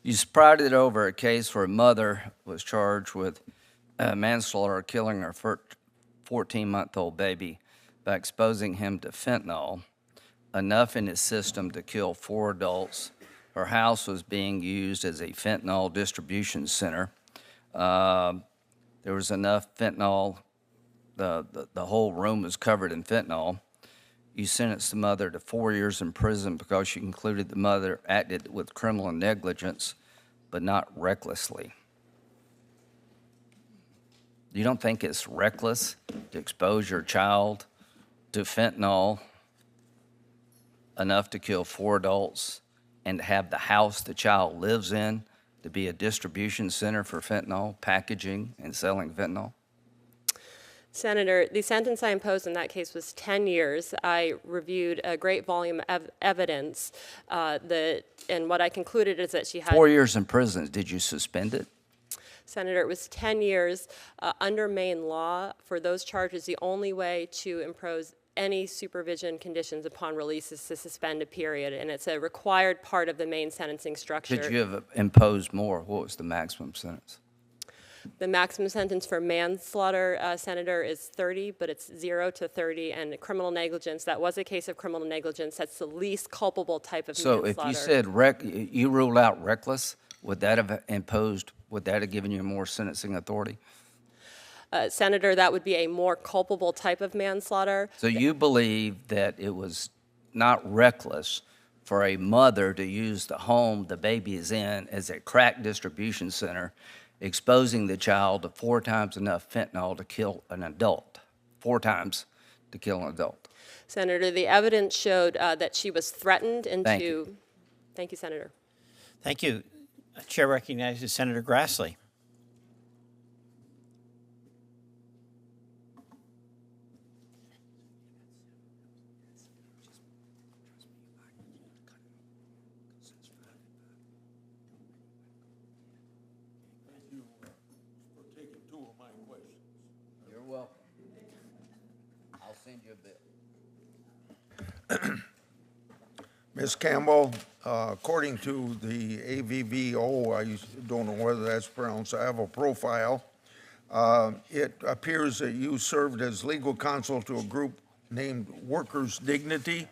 You presided over a case where a mother was charged with manslaughter, killing her 14-month-old baby by exposing him to fentanyl, enough in his system to kill 4 adults. Her house was being used as a fentanyl distribution center. There was enough fentanyl, the whole room was covered in fentanyl. you sentenced the mother to 4 years in prison because you concluded the mother acted with criminal negligence, but not recklessly. You don't think it's reckless to expose your child to fentanyl enough to kill 4 adults and to have the house the child lives in to be a distribution center for fentanyl, packaging and selling fentanyl? Senator, the sentence I imposed in that case was 10 years. I reviewed a great volume of evidence, and what I concluded is that she had 4 years in prison. Did you suspend it? Senator, it was 10 years. Under Maine law, for those charges, the only way to impose any supervision conditions upon release is to suspend a period, and it's a required part of the Maine sentencing structure. Could you have imposed more? What was the maximum sentence? The maximum sentence for manslaughter, Senator, is 30, but it's 0 to 30, and criminal negligence, that was a case of criminal negligence. That's the least culpable type of So manslaughter. if you said you ruled out reckless, would that have given you more sentencing authority? Senator, that would be a more culpable type of manslaughter. So you believe that it was not reckless for a mother to use the home the baby is in as a crack distribution center, exposing the child to 4 times enough fentanyl to kill an adult, 4 times to kill an adult? Senator, the evidence showed that she was threatened into... Thank you. Thank you, Senator. Thank you. Chair recognizes Senator Grassley. You're welcome. I'll send you a bill. Ms. Campbell, according to the AVVO, I don't know whether that's pronounced, I have a profile. It appears that you served as legal counsel to a group named Workers' Dignity.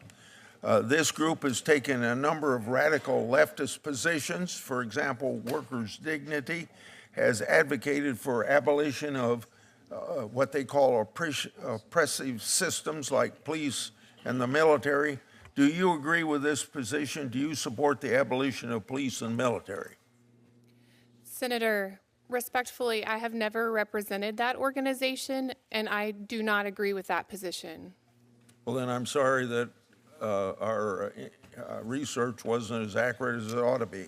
This group has taken a number of radical leftist positions. For example, Workers' Dignity has advocated for abolition of what they call oppressive systems like police and the military. Do you agree with this position? Do you support the abolition of police and military? Senator, respectfully, I have never represented that organization, and I do not agree with that position. Well, then I'm sorry that our research wasn't as accurate as it ought to be.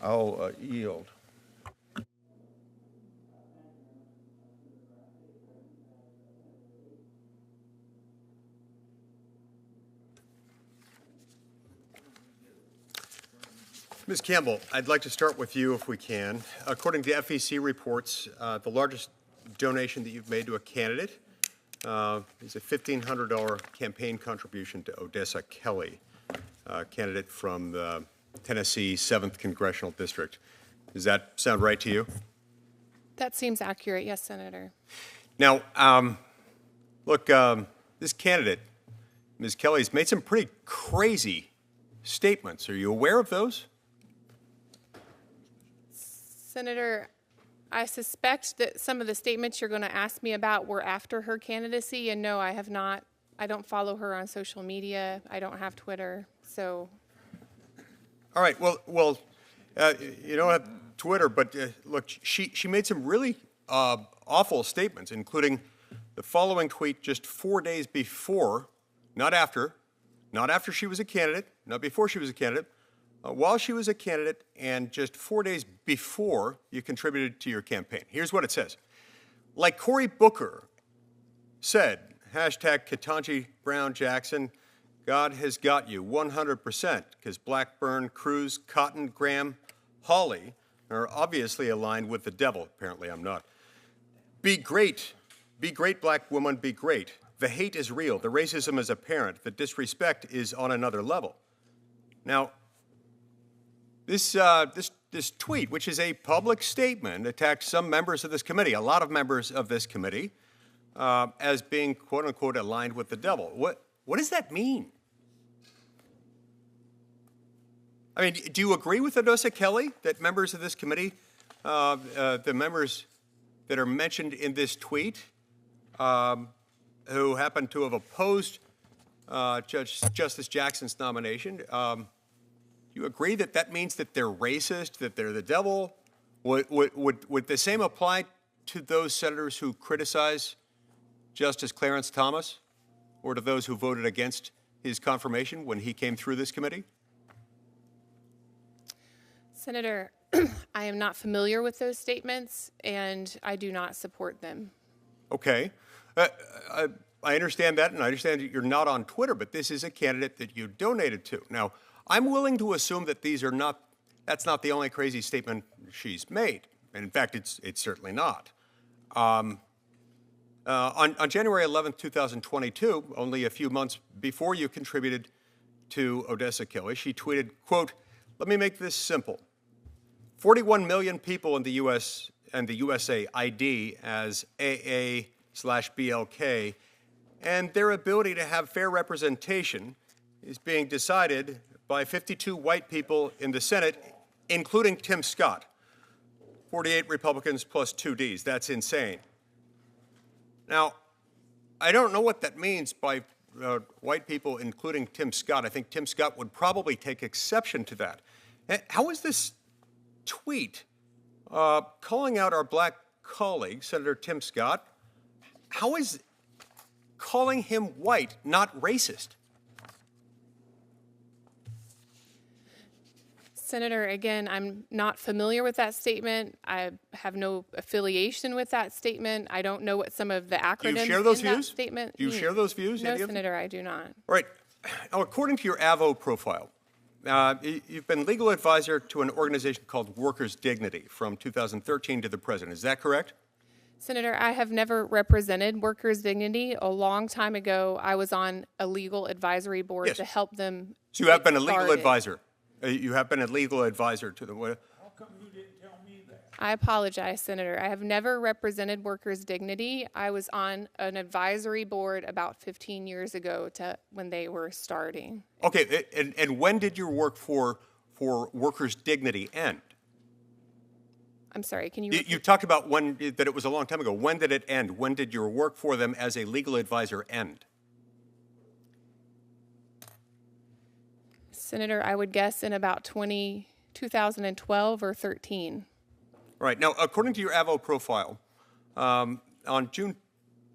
I'll yield. Ms. Campbell, I'd like to start with you if we can. According to FEC reports, the largest donation that you've made to a candidate is a $1,500 campaign contribution to Odessa Kelly, a candidate from the Tennessee 7th Congressional District. Does that sound right to you? That seems accurate, yes, Senator. Now, look, this candidate, Ms. Kelly's made some pretty crazy statements. Are you aware of those? Senator, I suspect that some of the statements you're going to ask me about were after her candidacy, and no, I have not. I don't follow her on social media. I don't have Twitter, so. All right, well, you don't have Twitter, but look, she made some really awful statements, including the following tweet just 4 days before, not after she was a candidate, not before she was a candidate, while she was a candidate, and just 4 days before you contributed to your campaign. Here's what it says. Like Cory Booker said, hashtag Ketanji Brown Jackson, God has got you 100%, because Blackburn, Cruz, Cotton, Graham, Hawley are obviously aligned with the devil. Apparently I'm not. Be great, black woman, be great. The hate is real, the racism is apparent, the disrespect is on another level. Now, this tweet, which is a public statement, attacked some members of this committee, a lot of members of this committee, as being, quote unquote, aligned with the devil. What does that mean? I mean, do you agree with Odessa Kelly that members of this committee, the members that are mentioned in this tweet, who happen to have opposed Justice Jackson's nomination. You agree that that means that they're racist, that they're the devil? Would the same apply to those senators who criticize Justice Clarence Thomas, or to those who voted against his confirmation when he came through this committee? Senator, I am not familiar with those statements, and I do not support them. Okay. I understand that, and I understand that you're not on Twitter, but this is a candidate that you donated to. Now, I'm willing to assume that that's not the only crazy statement she's made. And in fact, it's certainly not. On January 11th, 2022, only a few months before you contributed to Odessa Kelly, she tweeted, quote, "Let me make this simple. 41 million people in the U.S. and the USA ID as AA/BLK, and their ability to have fair representation is being decided by 52 white people in the Senate, including Tim Scott. 48 Republicans plus 2 Ds. That's insane." Now, I don't know what that means by white people, including Tim Scott. I think Tim Scott would probably take exception to that. How is this tweet calling out our black colleague, Senator Tim Scott, how is calling him white not racist? Senator, again, I'm not familiar with that statement. I have no affiliation with that statement. I don't know what some of the acronyms Do you share those in that views? statement Do you mean. share those views? No, Senator, I do not. All right. Now, according to your AVO profile, you've been legal advisor to an organization called Workers' Dignity from 2013 to the present. Is that correct? Senator, I have never represented Workers' Dignity. A long time ago, I was on a legal advisory board Yes. to help them. So you have get been a legal started. advisor. You have been a legal advisor to the. How come you didn't tell me that? I apologize, Senator. I have never represented Workers' Dignity. I was on an advisory board about 15 years ago when they were starting. Okay, and when did your work for Workers' Dignity end? I'm sorry, can you You talked about that it was a long time ago. When did it end? When did your work for them as a legal advisor end? Senator, I would guess in about 2012 or 13. All right. Now, according to your AVO profile, on June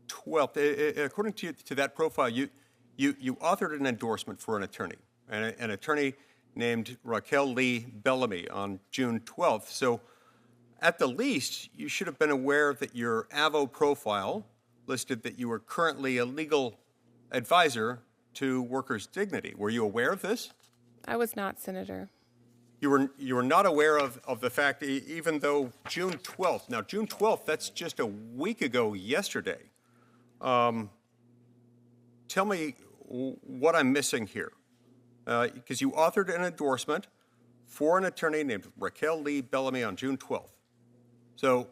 12th, according to that profile, you authored an endorsement for an attorney, an attorney named Raquel Lee Bellamy on June 12th. So, at the least, you should have been aware that your AVO profile listed that you were currently a legal advisor to Workers' Dignity. Were you aware of this? I was not, Senator. You were not aware of the fact, even though June 12th. Now, June 12th, that's just a week ago yesterday. Tell me what I'm missing here. Because you authored an endorsement for an attorney named Raquel Lee Bellamy on June 12th. So,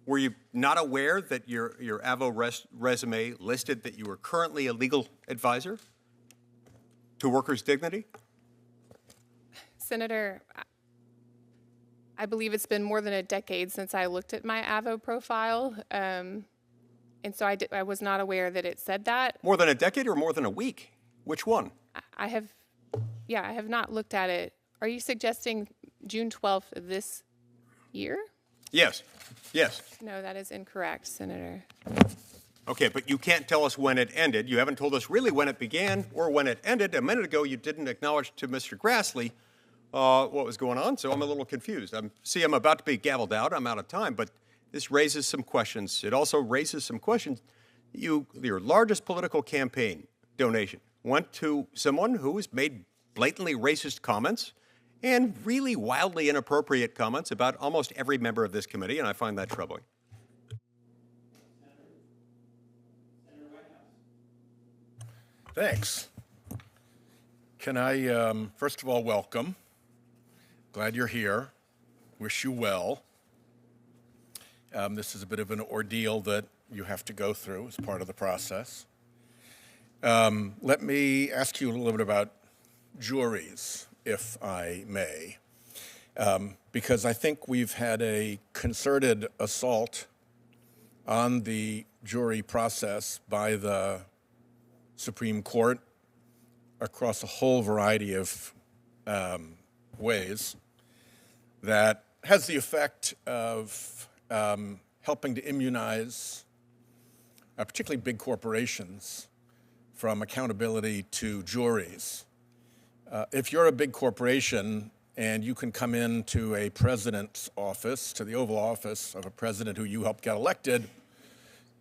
were you not aware that your AVO resume listed that you were currently a legal advisor to Workers' Dignity? Senator, I believe it's been more than a decade since I looked at my AVO profile, and so I was not aware that it said that. More than a decade or more than a week? Which one? I have not looked at it. Are you suggesting June 12th of this year? Yes. No, that is incorrect, Senator. Okay, but you can't tell us when it ended. You haven't told us really when it began or when it ended. A minute ago, you didn't acknowledge to Mr. Grassley what was going on, so I'm a little confused. I'm about to be gavelled out. I'm out of time, but this raises some questions. It also raises some questions. Your largest political campaign donation went to someone who has made blatantly racist comments and really wildly inappropriate comments about almost every member of this committee, and I find that troubling. Thanks. Can I, first of all, welcome. Glad you're here. Wish you well. This is a bit of an ordeal that you have to go through as part of the process. Let me ask you a little bit about juries, if I may, because I think we've had a concerted assault on the jury process by the Supreme Court across a whole variety of ways that has the effect of helping to immunize particularly big corporations from accountability to juries. If you're a big corporation and you can come into a president's office, to the Oval Office of a president who you helped get elected,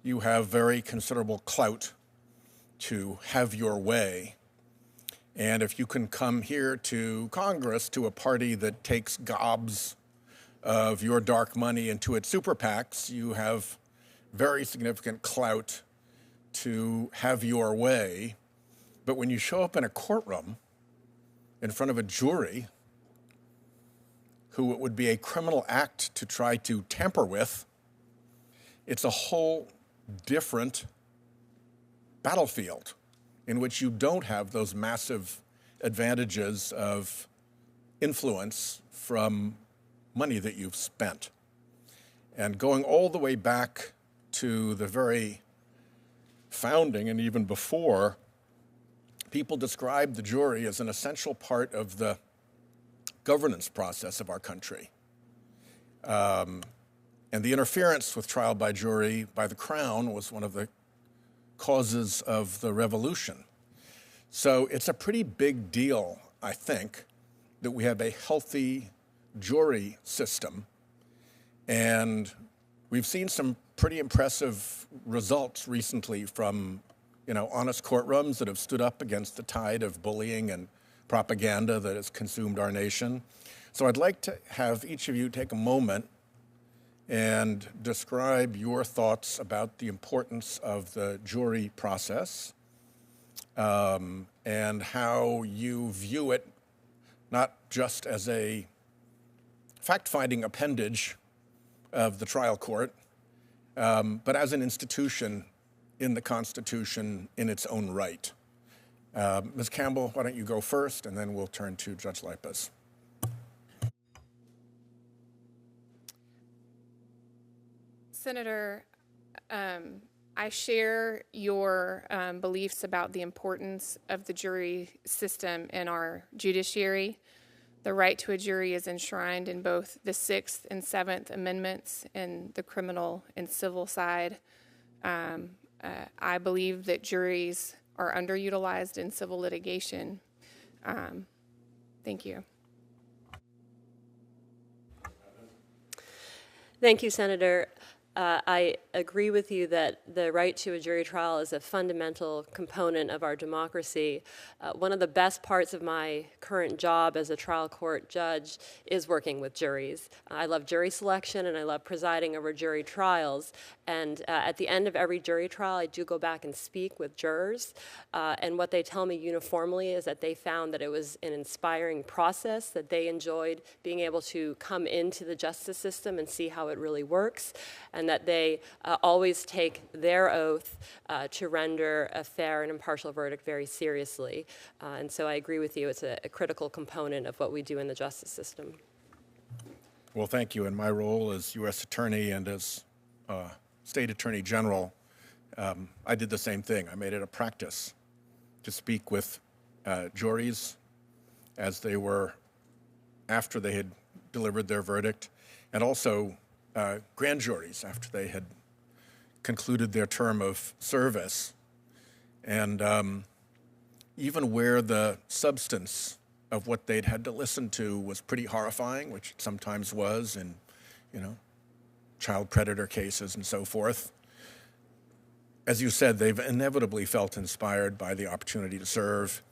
you have very considerable clout to have your way. And if you can come here to Congress, to a party that takes gobs of your dark money into its super PACs, you have very significant clout to have your way. But when you show up in a courtroom in front of a jury who it would be a criminal act to try to tamper with, it's a whole different battlefield in which you don't have those massive advantages of influence from money that you've spent. And going all the way back to the very founding and even before, people described the jury as an essential part of the governance process of our country. And the interference with trial by jury by the Crown was one of the causes of the revolution. So it's a pretty big deal, I think, that we have a healthy jury system. And we've seen some pretty impressive results recently from, honest courtrooms that have stood up against the tide of bullying and propaganda that has consumed our nation. So I'd like to have each of you take a moment and describe your thoughts about the importance of the jury process and how you view it not just as a fact-finding appendage of the trial court, but as an institution in the Constitution in its own right. Ms. Campbell, why don't you go first, and then we'll turn to Judge Lipez. Senator, I share your beliefs about the importance of the jury system in our judiciary. The right to a jury is enshrined in both the 6th and 7th Amendments in the criminal and civil side. I believe that juries are underutilized in civil litigation. Thank you. Thank you, Senator. I agree with you that the right to a jury trial is a fundamental component of our democracy. One of the best parts of my current job as a trial court judge is working with juries. I love jury selection and I love presiding over jury trials. And at the end of every jury trial, I do go back and speak with jurors. And what they tell me uniformly is that they found that it was an inspiring process, that they enjoyed being able to come into the justice system and see how it really works, and that they always take their oath to render a fair and impartial verdict very seriously. And so I agree with you, it's a critical component of what we do in the justice system. Well, thank you. In my role as U.S. Attorney and as State Attorney General, I did the same thing. I made it a practice to speak with juries as they were after they had delivered their verdict, and also grand juries after they had concluded their term of service. And even where the substance of what they'd had to listen to was pretty horrifying, which it sometimes was in, child predator cases and so forth, as you said, they've inevitably felt inspired by the opportunity to serve,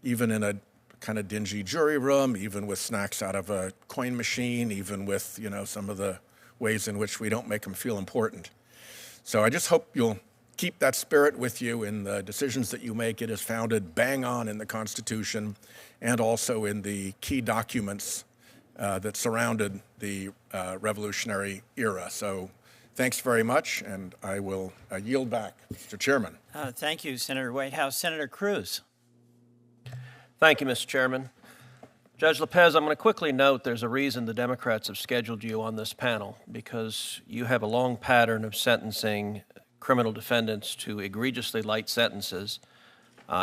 even in a kind of dingy jury room, even with snacks out of a coin machine, even with, some of the ways in which we don't make them feel important. So I just hope you'll keep that spirit with you in the decisions that you make. It is founded bang on in the Constitution and also in the key documents that surrounded the revolutionary era. So thanks very much, and I will yield back. Mr. Chairman. Thank you, Senator Whitehouse. Senator Cruz. Thank you, Mr. Chairman. Judge Lopez, I'm going to quickly note there's a reason the Democrats have scheduled you on this panel, because you have a long pattern of sentencing criminal defendants to egregiously light sentences,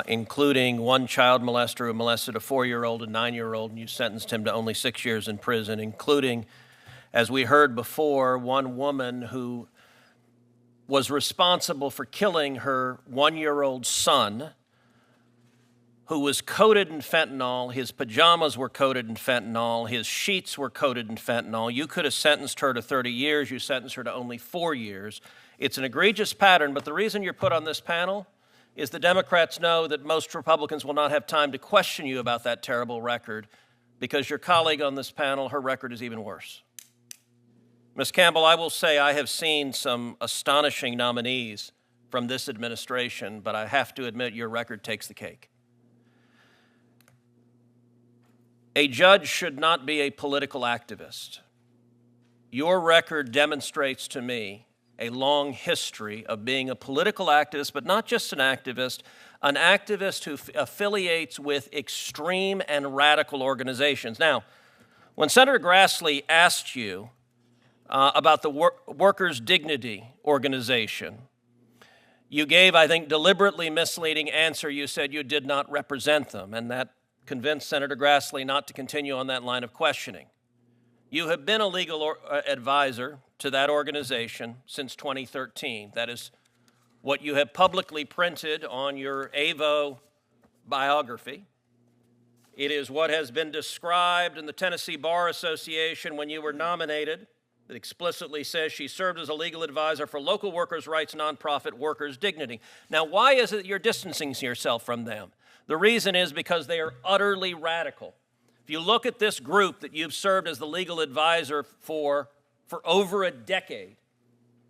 including one child molester who molested a 4-year-old and 9-year-old, and you sentenced him to only 6 years in prison, including, as we heard before, one woman who was responsible for killing her 1-year-old son, who was coated in fentanyl. His pajamas were coated in fentanyl. His sheets were coated in fentanyl. You could have sentenced her to 30 years. You sentenced her to only 4 years. It's an egregious pattern, but the reason you're put on this panel is the Democrats know that most Republicans will not have time to question you about that terrible record, because your colleague on this panel, her record is even worse. Ms. Campbell, I will say I have seen some astonishing nominees from this administration, but I have to admit your record takes the cake. A judge should not be a political activist. Your record demonstrates to me a long history of being a political activist, but not just an activist who affiliates with extreme and radical organizations. Now, when Senator Grassley asked you about the Workers' Dignity Organization, you gave, I think, deliberately misleading answer. You said you did not represent them, and that convinced Senator Grassley not to continue on that line of questioning. You have been a legal advisor to that organization since 2013. That is what you have publicly printed on your AVO biography. It is what has been described in the Tennessee Bar Association when you were nominated. It explicitly says she served as a legal advisor for local workers' rights nonprofit Workers' Dignity. Now, why is it you're distancing yourself from them? The reason is because they are utterly radical. If you look at this group that you've served as the legal advisor for over a decade,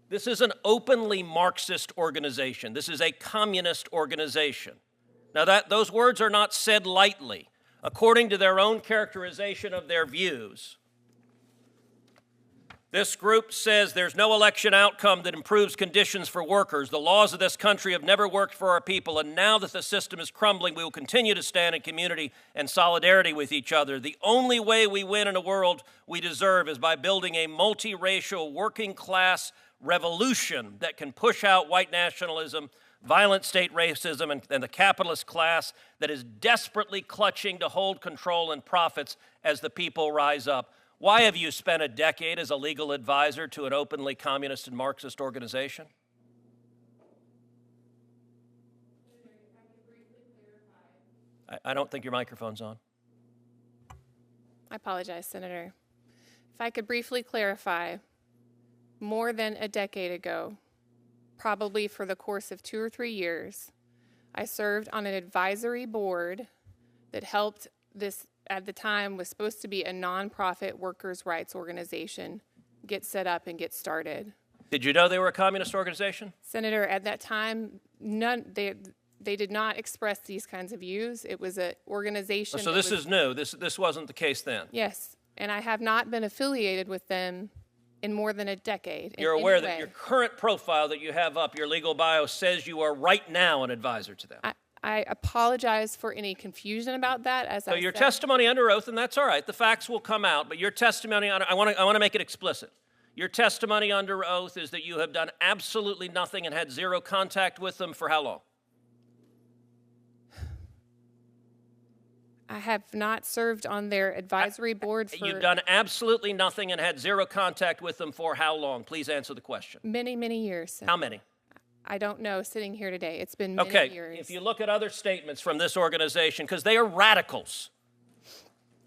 this is an openly Marxist organization. This is a communist organization. Now, those words are not said lightly. According to their own characterization of their views, this group says there's no election outcome that improves conditions for workers. The laws of this country have never worked for our people, and now that the system is crumbling, we will continue to stand in community and solidarity with each other. The only way we win in a world we deserve is by building a multiracial working class revolution that can push out white nationalism, violent state racism, and the capitalist class that is desperately clutching to hold control and profits as the people rise up. Why have you spent a decade as a legal advisor to an openly communist and Marxist organization? I don't think your microphone's on. I apologize, Senator. If I could briefly clarify, more than a decade ago, probably for the course of 2 or 3 years, I served on an advisory board that helped this, at the time, was supposed to be a nonprofit workers' rights organization get set up and get started. Did you know they were a communist organization? Senator, at that time, they did not express these kinds of views. It was an organization. So this is new. This wasn't the case then. Yes, and I have not been affiliated with them in more than a decade. You're aware that your current profile that you have up, your legal bio, says you are right now an advisor to them. I apologize for any confusion about that. So your testimony under oath, and that's all right, the facts will come out, but your testimony, I want to make it explicit. Your testimony under oath is that you have done absolutely nothing and had zero contact with them for how long? I have not served on their advisory board for... You've done absolutely nothing and had zero contact with them for how long? Please answer the question. Many, many years. Senator. How many? I don't know, sitting here today. It's been many years. If you look at other statements from this organization, because they are radicals.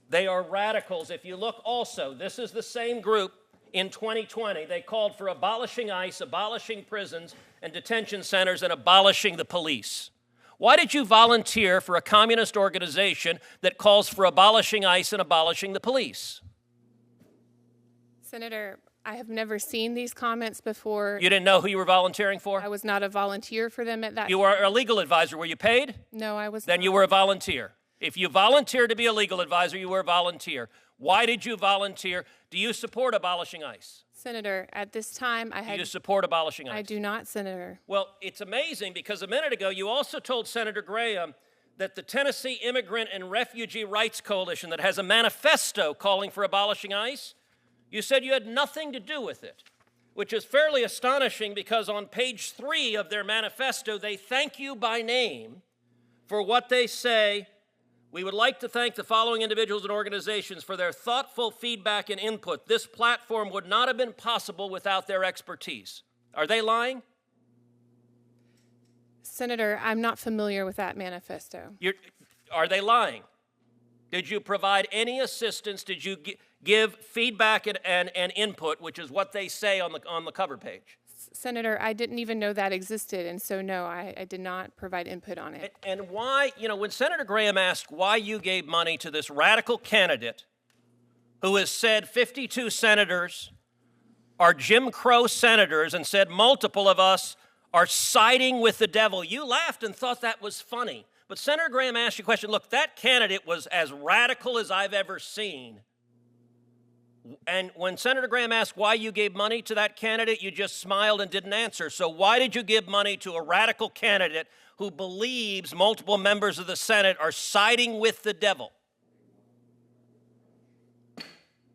They are radicals. If you look also, this is the same group in 2020. They called for abolishing ICE, abolishing prisons and detention centers, and abolishing the police. Why did you volunteer for a communist organization that calls for abolishing ICE and abolishing the police? Senator, I have never seen these comments before. You didn't know who you were volunteering for? I was not a volunteer for them at that time. You were a legal advisor. Were you paid? No, I was not. Then you were a volunteer. If you volunteered to be a legal advisor, you were a volunteer. Why did you volunteer? Do you support abolishing ICE? Senator, at this time, I had... Do you support abolishing ICE? I do not, Senator. Well, it's amazing because a minute ago you also told Senator Graham that the Tennessee Immigrant and Refugee Rights Coalition, that has a manifesto calling for abolishing ICE, you said you had nothing to do with it, which is fairly astonishing because on page 3 of their manifesto, they thank you by name for what they say. We would like to thank the following individuals and organizations for their thoughtful feedback and input. This platform would not have been possible without their expertise. Are they lying? Senator, I'm not familiar with that manifesto. Are they lying? Did you provide any assistance? Did you give feedback and input, which is what they say on the cover page? Senator, I didn't even know that existed, and so no, I did not provide input on it. And why, when Senator Graham asked why you gave money to this radical candidate who has said 52 senators are Jim Crow senators and said multiple of us are siding with the devil, you laughed and thought that was funny. But Senator Graham asked you a question. Look, that candidate was as radical as I've ever seen. And when Senator Graham asked why you gave money to that candidate, you just smiled and didn't answer. So why did you give money to a radical candidate who believes multiple members of the Senate are siding with the devil?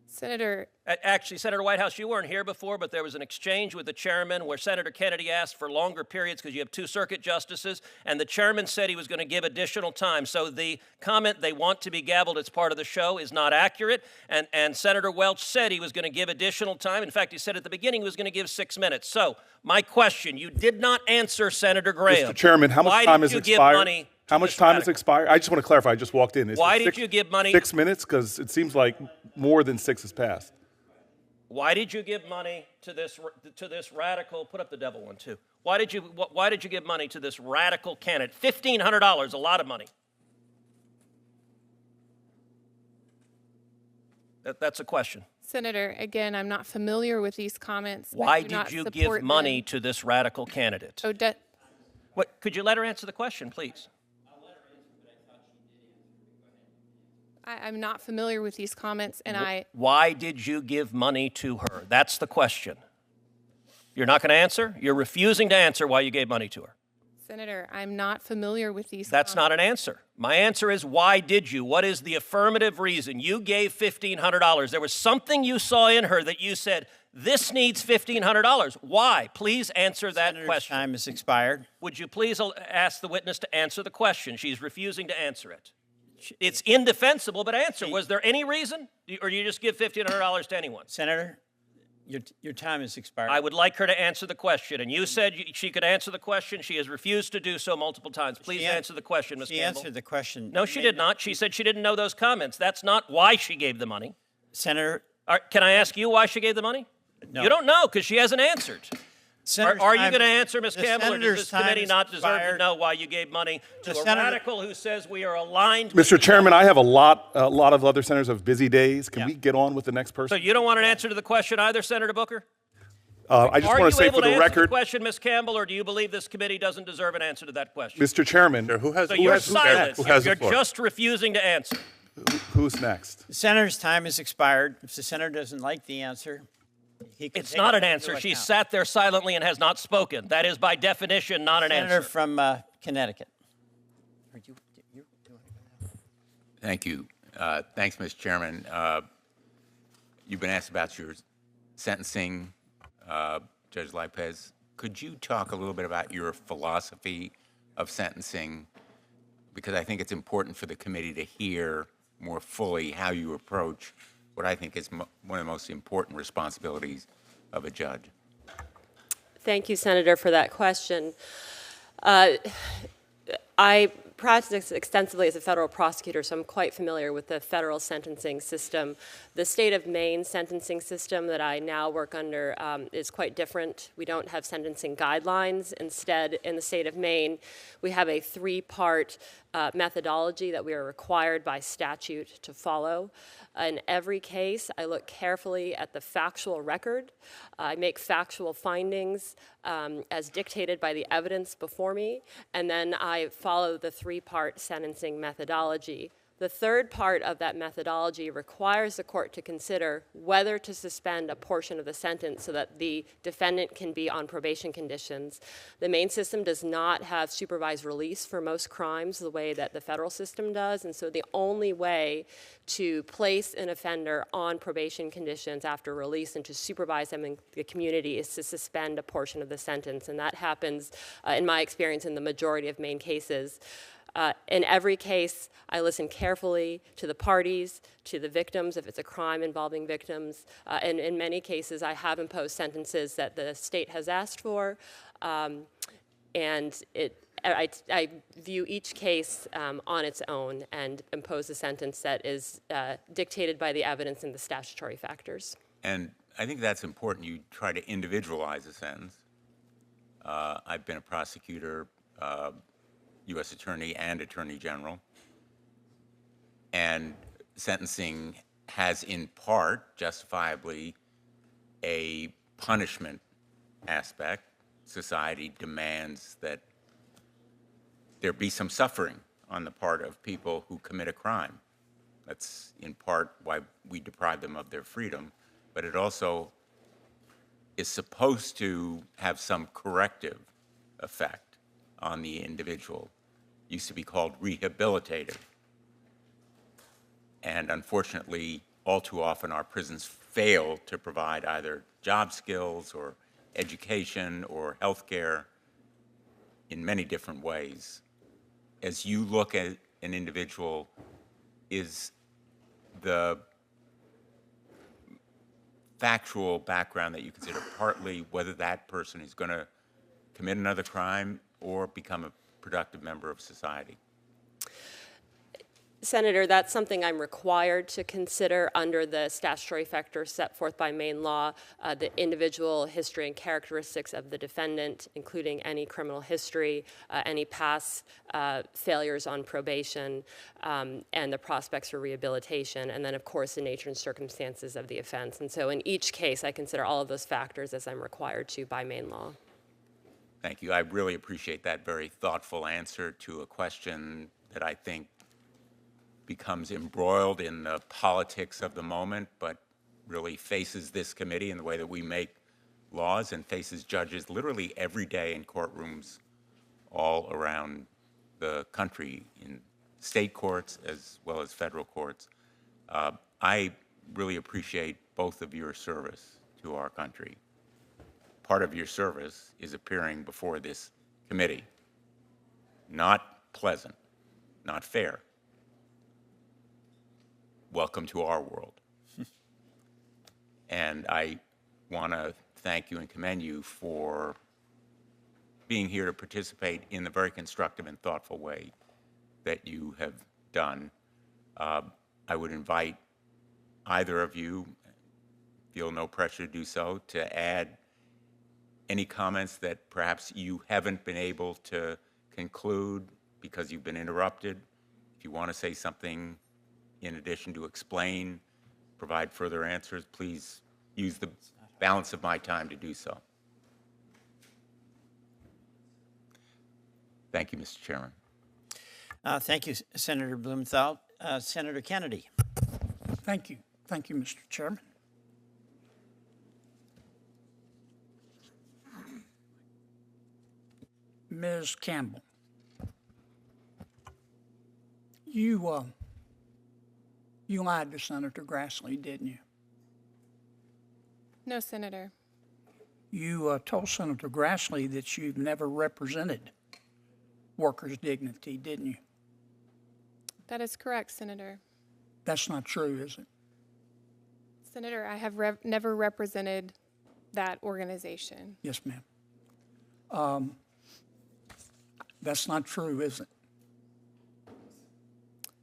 Senator. Actually, Senator Whitehouse, you weren't here before, but there was an exchange with the chairman where Senator Kennedy asked for longer periods because you have 2 circuit justices, and the chairman said he was going to give additional time. So the comment they want to be gavelled as part of the show is not accurate, and Senator Welch said he was going to give additional time. In fact, he said at the beginning he was going to give 6 minutes. So my question, you did not answer Senator Graham. Mr. Chairman, how much time has expired? How much time has expired? I just want to clarify. I just walked in. Why did you give money? 6 minutes? Because it seems like more than 6 has passed. Why did you give money to this radical? Put up the devil one too. Why did you give money to this radical candidate? $1,500, a lot of money. That's a question. Senator, again, I'm not familiar with these comments. Why did you give money to this radical candidate? What? Could you let her answer the question, please? I'm not familiar with these comments, and Why did you give money to her? That's the question. You're not going to answer? You're refusing to answer why you gave money to her. Senator, I'm not familiar with these That's not an answer. My answer is, why did you? What is the affirmative reason? You gave $1,500. There was something you saw in her that you said, this needs $1,500. Why? Please answer that question. Time has expired. Would you please ask the witness to answer the question? She's refusing to answer it. It's indefensible, but answer. Was there any reason? Or you just give $1,500 to anyone? Senator, your time has expired. I would like her to answer the question. And you said she could answer the question. She has refused to do so multiple times. Please answer the question, Ms. Campbell. She answered the question. No, she did not. She said she didn't know those comments. That's not why she gave the money. Senator. Can I ask you why she gave the money? No. You don't know because she hasn't answered. Are you going to answer, Ms. Campbell, or does this committee not deserve to know why you gave money to a radical who says we are aligned? Mr. Chairman, I have a lot of other senators have busy days. Can we get on with the next person? So you don't want an answer to the question either, Senator Booker? I just want to say for the record. Are you able to answer the question, Ms. Campbell, or do you believe this committee doesn't deserve an answer to that question? Mr. Chairman, you're silent. You're just refusing to answer. Who's next? The senator's time has expired. If the senator doesn't like the answer, it's not an answer. She sat there silently and has not spoken. That is, by definition, not an answer. Senator from Connecticut. Thank you. Thanks, Mr. Chairman. You've been asked about your sentencing, Judge Lopez. Could you talk a little bit about your philosophy of sentencing? Because I think it's important for the committee to hear more fully how you approach what I think is one of the most important responsibilities of a judge. Thank you, Senator, for that question. I practiced extensively as a federal prosecutor, so I'm quite familiar with the federal sentencing system. The state of Maine sentencing system that I now work under is quite different. We don't have sentencing guidelines. Instead, in the state of Maine, we have a 3-part methodology that we are required by statute to follow. In every case, I look carefully at the factual record. I make factual findings as dictated by the evidence before me, and then I follow the 3-part sentencing methodology. The third part of that methodology requires the court to consider whether to suspend a portion of the sentence so that the defendant can be on probation conditions. The Maine system does not have supervised release for most crimes the way that the federal system does, and so the only way to place an offender on probation conditions after release and to supervise them in the community is to suspend a portion of the sentence, and that happens, in my experience, in the majority of Maine cases. In every case, I listen carefully to the parties, to the victims, if it's a crime involving victims. And in many cases, I have imposed sentences that the state has asked for. And I view each case on its own and impose a sentence that is dictated by the evidence and the statutory factors. And I think that's important. You try to individualize a sentence. I've been a prosecutor, U.S. Attorney and Attorney General. And sentencing has, in part, justifiably, a punishment aspect. Society demands that there be some suffering on the part of people who commit a crime. That's, in part, why we deprive them of their freedom. But it also is supposed to have some corrective effect on the individual. It used to be called rehabilitative. And unfortunately, all too often our prisons fail to provide either job skills or education or health care in many different ways. As you look at an individual, is the factual background that you consider partly whether that person is going to commit another crime or become a productive member of society? Senator, that's something I'm required to consider under the statutory factors set forth by Maine law, the individual history and characteristics of the defendant, including any criminal history, any past failures on probation, and the prospects for rehabilitation, and then, of course, the nature and circumstances of the offense. And so in each case, I consider all of those factors as I'm required to by Maine law. Thank you. I really appreciate that very thoughtful answer to a question that I think becomes embroiled in the politics of the moment, but really faces this committee in the way that we make laws and faces judges literally every day in courtrooms all around the country, in state courts as well as federal courts. I really appreciate both of your service to our country. Part of your service is appearing before this committee. Not pleasant, not fair. Welcome to our world. And I want to thank you and commend you for being here to participate in the very constructive and thoughtful way that you have done. I would invite either of you, feel no pressure to do so, to add any comments that perhaps you haven't been able to conclude because you've been interrupted. If you want to say something in addition to explain, provide further answers, please use the balance of my time to do so. Thank you, Mr. Chairman. Thank you, Senator Blumenthal. Senator Kennedy. Thank you. Thank you, Mr. Chairman. Ms. Campbell, you lied to Senator Grassley, didn't you? No, Senator. You told Senator Grassley that you've never represented workers' dignity, didn't you? That is correct, Senator. That's not true, is it? Senator, I have never represented that organization. Yes, ma'am. That's not true, is it?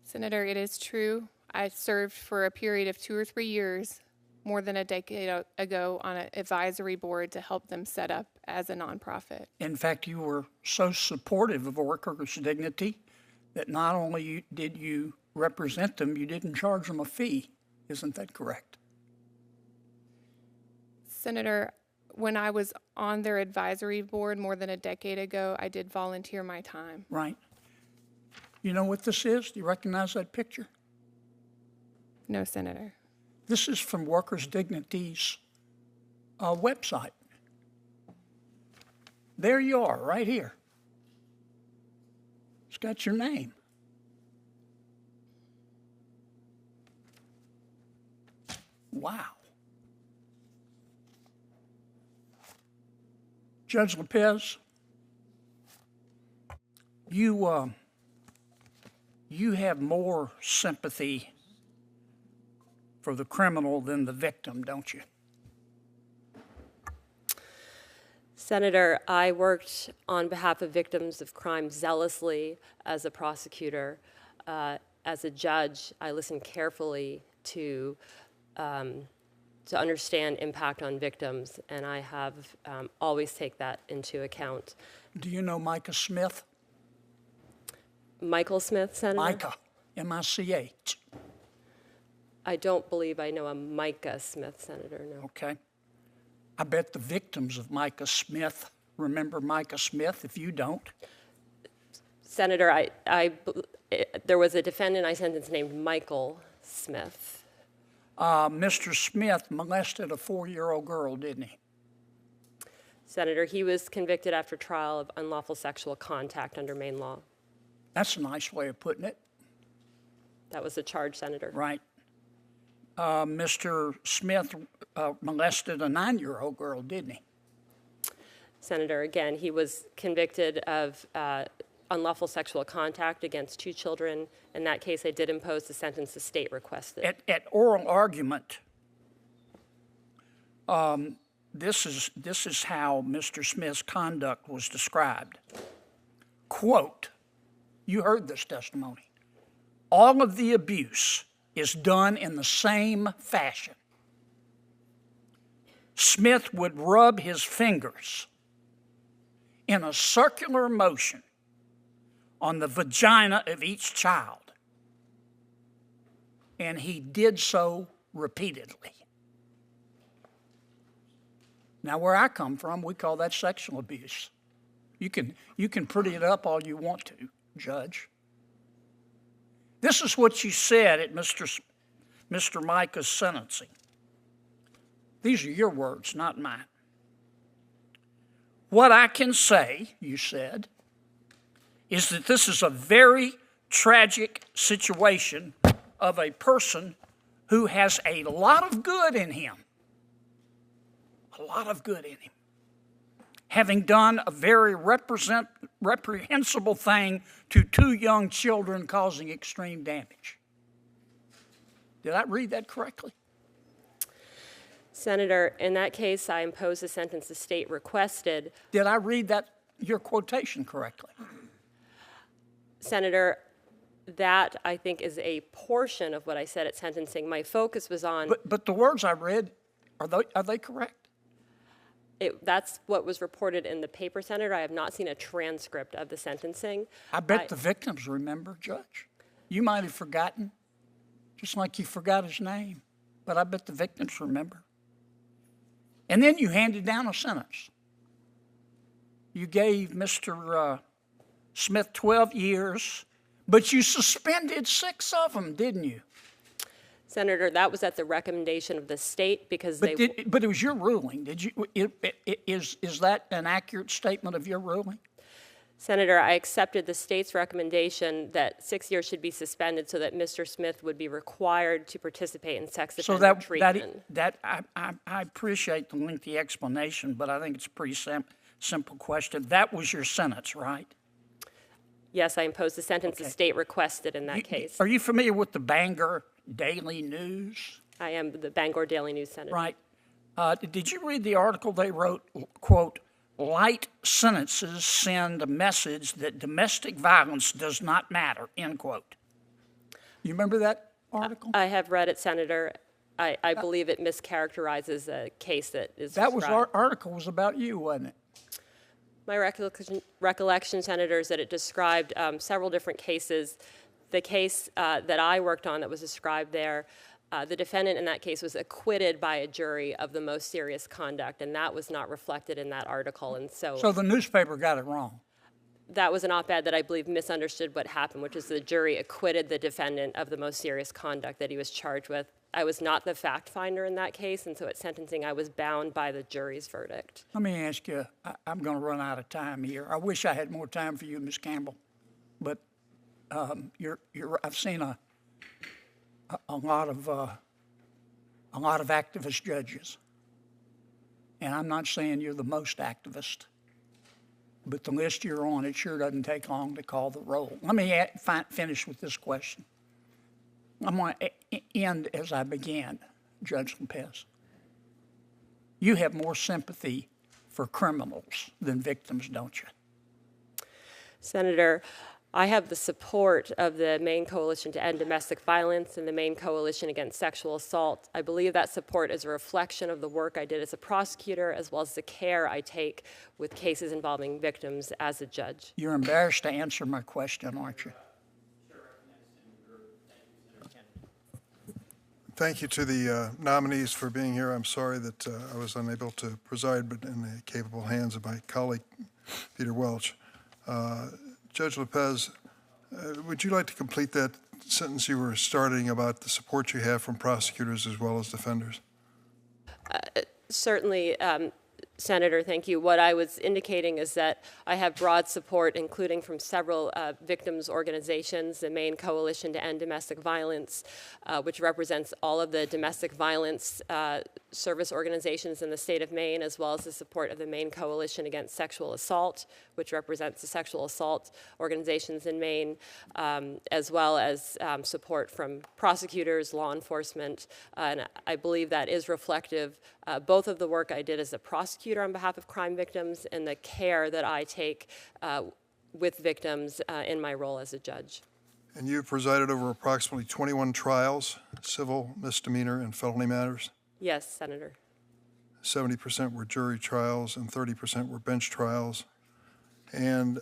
Senator, it is true. I served for a period of 2 or 3 years, more than a decade ago, on an advisory board to help them set up as a nonprofit. In fact, you were so supportive of workers' dignity that not only did you represent them, you didn't charge them a fee. Isn't that correct? Senator, when I was on their advisory board more than a decade ago, I did volunteer my time. Right. You know what this is? Do you recognize that picture? No, Senator. This is from Workers' Dignity's website. There you are, right here. It's got your name. Wow. Judge Lopez, you have more sympathy for the criminal than the victim, don't you? Senator, I worked on behalf of victims of crime zealously as a prosecutor. As a judge, I listened carefully to understand impact on victims, and I have always take that into account. Do you know Micah Smith? Michael Smith, Senator? Micah, M-I-C-H. I don't believe I know a Micah Smith, Senator, no. Okay. I bet the victims of Micah Smith remember Micah Smith if you don't. Senator, there was a defendant I sentenced named Michael Smith. Mr. Smith molested a 4-year-old girl, didn't he? Senator, he was convicted after trial of unlawful sexual contact under Maine law. That's a nice way of putting it. That was the charge, Senator. Right. Mr. Smith molested a 9-year-old girl, didn't he? Senator, again, he was convicted of unlawful sexual contact against 2 children. In that case, I did impose the sentence the state requested. At oral argument, this is how Mr. Smith's conduct was described. Quote, you heard this testimony. All of the abuse is done in the same fashion. Smith would rub his fingers in a circular motion on the vagina of each child, and he did so repeatedly. Now, where I come from, we call that sexual abuse. You can pretty it up all you want to, Judge. This is what you said at Mr. Micah's sentencing. These are your words, not mine. What I can say, you said, is that this is a very tragic situation of a person who has a lot of good in him. A lot of good in him. Having done a very reprehensible thing to 2 young children causing extreme damage. Did I read that correctly? Senator, in that case, I imposed the sentence the state requested. Did I read that, your quotation correctly? Senator, that I think is a portion of what I said at sentencing. My focus was on... But the words I read, are they correct? That's what was reported in the paper, Senator. I have not seen a transcript of the sentencing. I bet the victims remember, Judge. You might have forgotten, just like you forgot his name. But I bet the victims remember. And then you handed down a sentence. You gave Mr. Smith 12 years, but you suspended 6 of them, didn't you? Senator, that was at the recommendation of the state because but it was your ruling. Did you? Is that an accurate statement of your ruling? Senator, I accepted the state's recommendation that 6 years should be suspended so that Mr. Smith would be required to participate in sex offender treatment. I appreciate the lengthy explanation, but I think it's a pretty simple question. That was your sentence, right? Yes, I imposed the sentence the state requested in that case. Are you familiar with the Bangor Daily News? I am the Bangor Daily News, Senator. Right. Did you read the article they wrote, quote, light sentences send a message that domestic violence does not matter, end quote. You remember that article? I have read it, Senator. I believe it mischaracterizes a case that is That described. article was about you, wasn't it? My recollection, Senator, is that it described several different cases. The case that I worked on that was described there, the defendant in that case was acquitted by a jury of the most serious conduct, and that was not reflected in that article. And so the newspaper got it wrong. that was an op-ed that I believe misunderstood what happened, which is the jury acquitted the defendant of the most serious conduct that he was charged with. I was not the fact finder in that case, and so at sentencing, I was bound by the jury's verdict. Let me ask you, I'm going to run out of time here. I wish I had more time for you, Ms. Campbell, but I've seen a lot of activist judges, and I'm not saying you're the most activist, but the list you're on, it sure doesn't take long to call the roll. Let me finish with this question. I'm going to end as I began, Judge Lopez. You have more sympathy for criminals than victims, don't you? Senator, I have the support of the Maine Coalition to End Domestic Violence and the Maine Coalition Against Sexual Assault. I believe that support is a reflection of the work I did as a prosecutor, as well as the care I take with cases involving victims as a judge. You're embarrassed to answer my question, aren't you? Thank you to the nominees for being here. I'm sorry that I was unable to preside, but in the capable hands of my colleague, Peter Welch. Judge Lopez, would you like to complete that sentence you were starting about the support you have from prosecutors as well as defenders? Certainly, Senator, thank you. What I was indicating is that I have broad support, including from several victims organizations, the Maine Coalition to End Domestic Violence, which represents all of the domestic violence service organizations in the state of Maine, as well as the support of the Maine Coalition Against Sexual Assault, which represents the sexual assault organizations in Maine, as well as support from prosecutors, law enforcement, and I believe that is reflective both of the work I did as a prosecutor on behalf of crime victims and the care that I take with victims in my role as a judge. And you presided over approximately 21 trials, civil, misdemeanor, and felony matters? Yes, Senator. 70% were jury trials and 30% were bench trials. And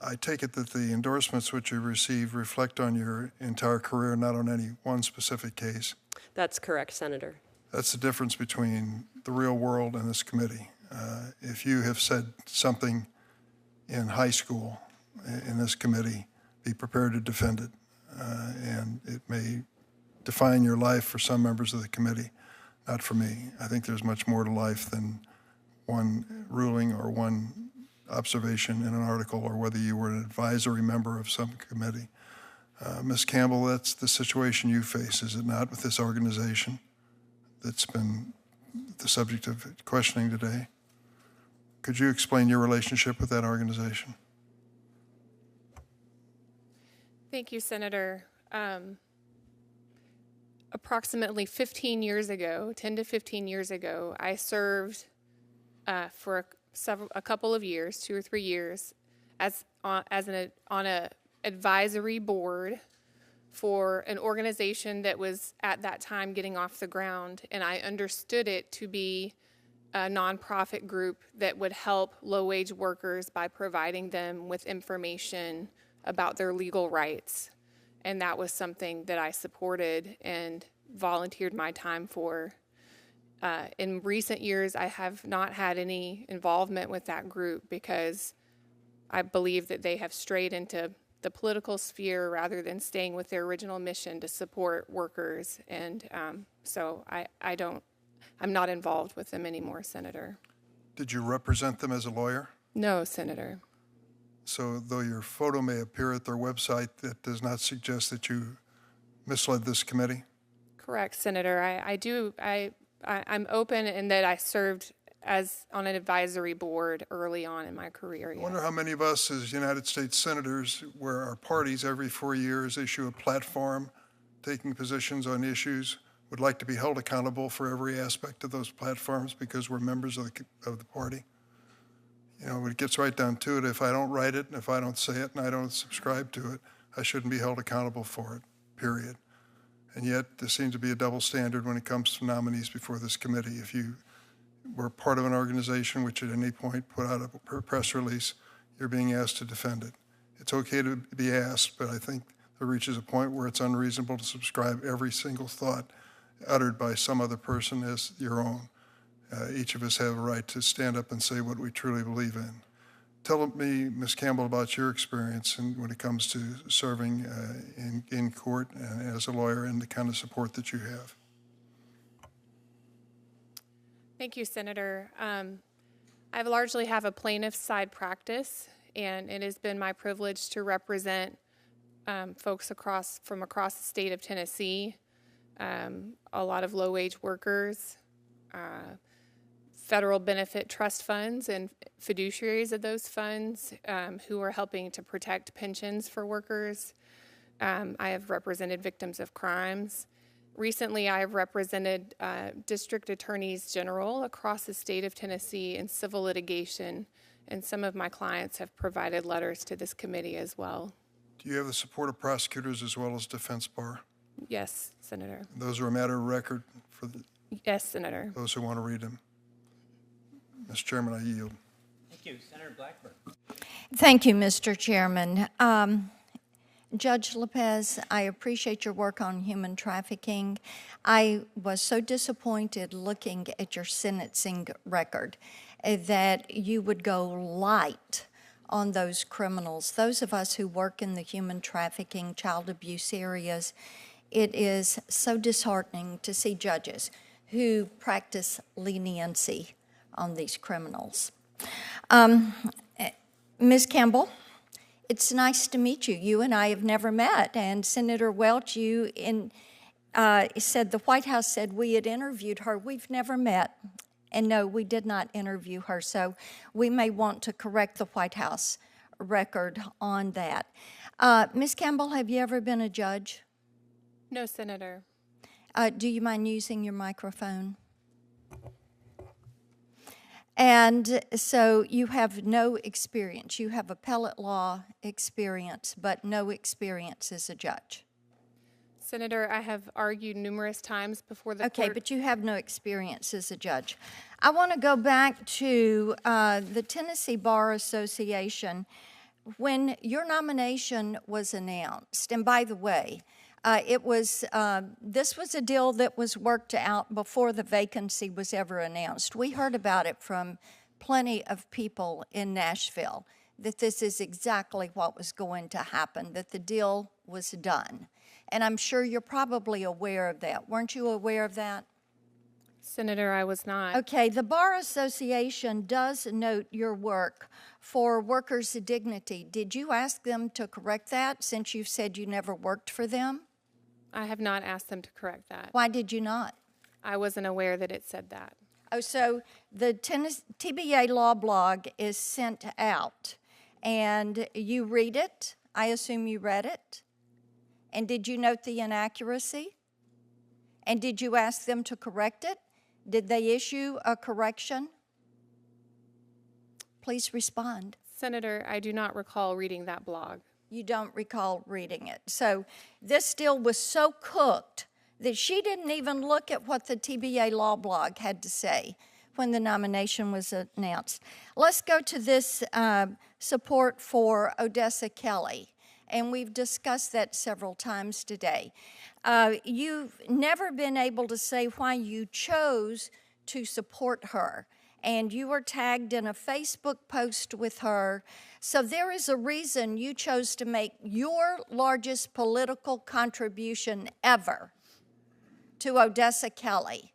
I take it that the endorsements which you received reflect on your entire career, not on any one specific case. That's correct, Senator. That's the difference between the real world and this committee. If you have said something in high school in this committee, be prepared to defend it. And it may define your life for some members of the committee, not for me. I think there's much more to life than one ruling or one observation in an article or whether you were an advisory member of some committee. Ms. Campbell, that's the situation you face, is it not, with this organization that's been the subject of questioning today? Could you explain your relationship with that organization? Thank you, Senator. Approximately 15 years ago, 10 to 15 years ago, I served for a couple of years, 2 or 3 years, on an advisory board for an organization that was at that time getting off the ground, and I understood it to be a nonprofit group that would help low-wage workers by providing them with information about their legal rights. And that was something that I supported and volunteered my time for. In recent years, I have not had any involvement with that group because I believe that they have strayed into the political sphere rather than staying with their original mission to support workers. And so I'm not involved with them anymore, Senator. Did you represent them as a lawyer? No, Senator. So though your photo may appear at their website, that does not suggest that you misled this committee? Correct, Senator. I'm open in that I served on an advisory board early on in my career. I wonder how many of us as United States senators, where our parties every 4 years issue a platform taking positions on issues, would like to be held accountable for every aspect of those platforms because we're members of the party. You know, when it gets right down to it, if I don't write it, and if I don't say it, and I don't subscribe to it, I shouldn't be held accountable for it, period. And yet, there seems to be a double standard when it comes to nominees before this committee. If you were part of an organization which at any point put out a press release, you're being asked to defend it. It's okay to be asked, but I think there reaches a point where it's unreasonable to subscribe every single thought uttered by some other person as your own. Each of us have a right to stand up and say what we truly believe in. Tell me, Ms. Campbell, about your experience and when it comes to serving in court and as a lawyer and the kind of support that you have. Thank you, Senator. I largely have a plaintiff's side practice, and it has been my privilege to represent folks from across the state of Tennessee, a lot of low-wage workers, federal benefit trust funds and fiduciaries of those funds who are helping to protect pensions for workers. I have represented victims of crimes. Recently, I have represented district attorneys general across the state of Tennessee in civil litigation, and some of my clients have provided letters to this committee as well. Do you have the support of prosecutors as well as defense bar? Yes, Senator. Those are a matter of record for Yes, Senator. those who want to read them. Mr. Chairman, I yield. Thank you. Senator Blackburn. Thank you, Mr. Chairman. Judge Lopez, I appreciate your work on human trafficking. I was so disappointed looking at your sentencing record that you would go light on those criminals. Those of us who work in the human trafficking, child abuse areas, it is so disheartening to see judges who practice leniency on these criminals. Ms. Campbell, it's nice to meet you. You and I have never met, and Senator Welch, said the White House said we had interviewed her. We've never met, and no, we did not interview her, so we may want to correct the White House record on that. Ms. Campbell, have you ever been a judge? No, Senator. Do you mind using your microphone? And so you have no experience. You have appellate law experience, but no experience as a judge. Senator, I have argued numerous times before the Okay, court. but you have no experience as a judge. I want to go back to the Tennessee Bar Association. When your nomination was announced, and by the way, this was a deal that was worked out before the vacancy was ever announced. We heard about it from plenty of people in Nashville, that this is exactly what was going to happen, that the deal was done. And I'm sure you're probably aware of that. Weren't you aware of that? Senator, I was not. Okay, the Bar Association does note your work for workers' dignity. Did you ask them to correct that since you've said you never worked for them? I have not asked them to correct that. Why did you not? I wasn't aware that it said that. Oh, so the TBA Law blog is sent out, and you read it. I assume you read it. And did you note the inaccuracy? And did you ask them to correct it? Did they issue a correction? Please respond. Senator, I do not recall reading that blog. You don't recall reading it. So this deal was so cooked that she didn't even look at what the TBA Law blog had to say when the nomination was announced. Let's go to this support for Odessa Kelly, and we've discussed that several times today. You've never been able to say why you chose to support her, and you were tagged in a Facebook post with her. So there is a reason you chose to make your largest political contribution ever to Odessa Kelly.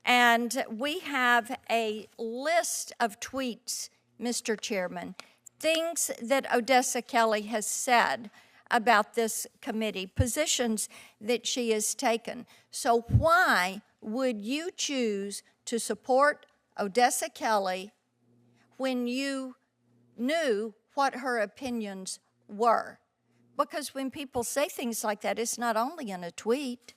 And we have a list of tweets, Mr. Chairman, things that Odessa Kelly has said about this committee, positions that she has taken. So why would you choose to support Odessa Kelly when you knew what her opinions were? Because when people say things like that, it's not only in a tweet.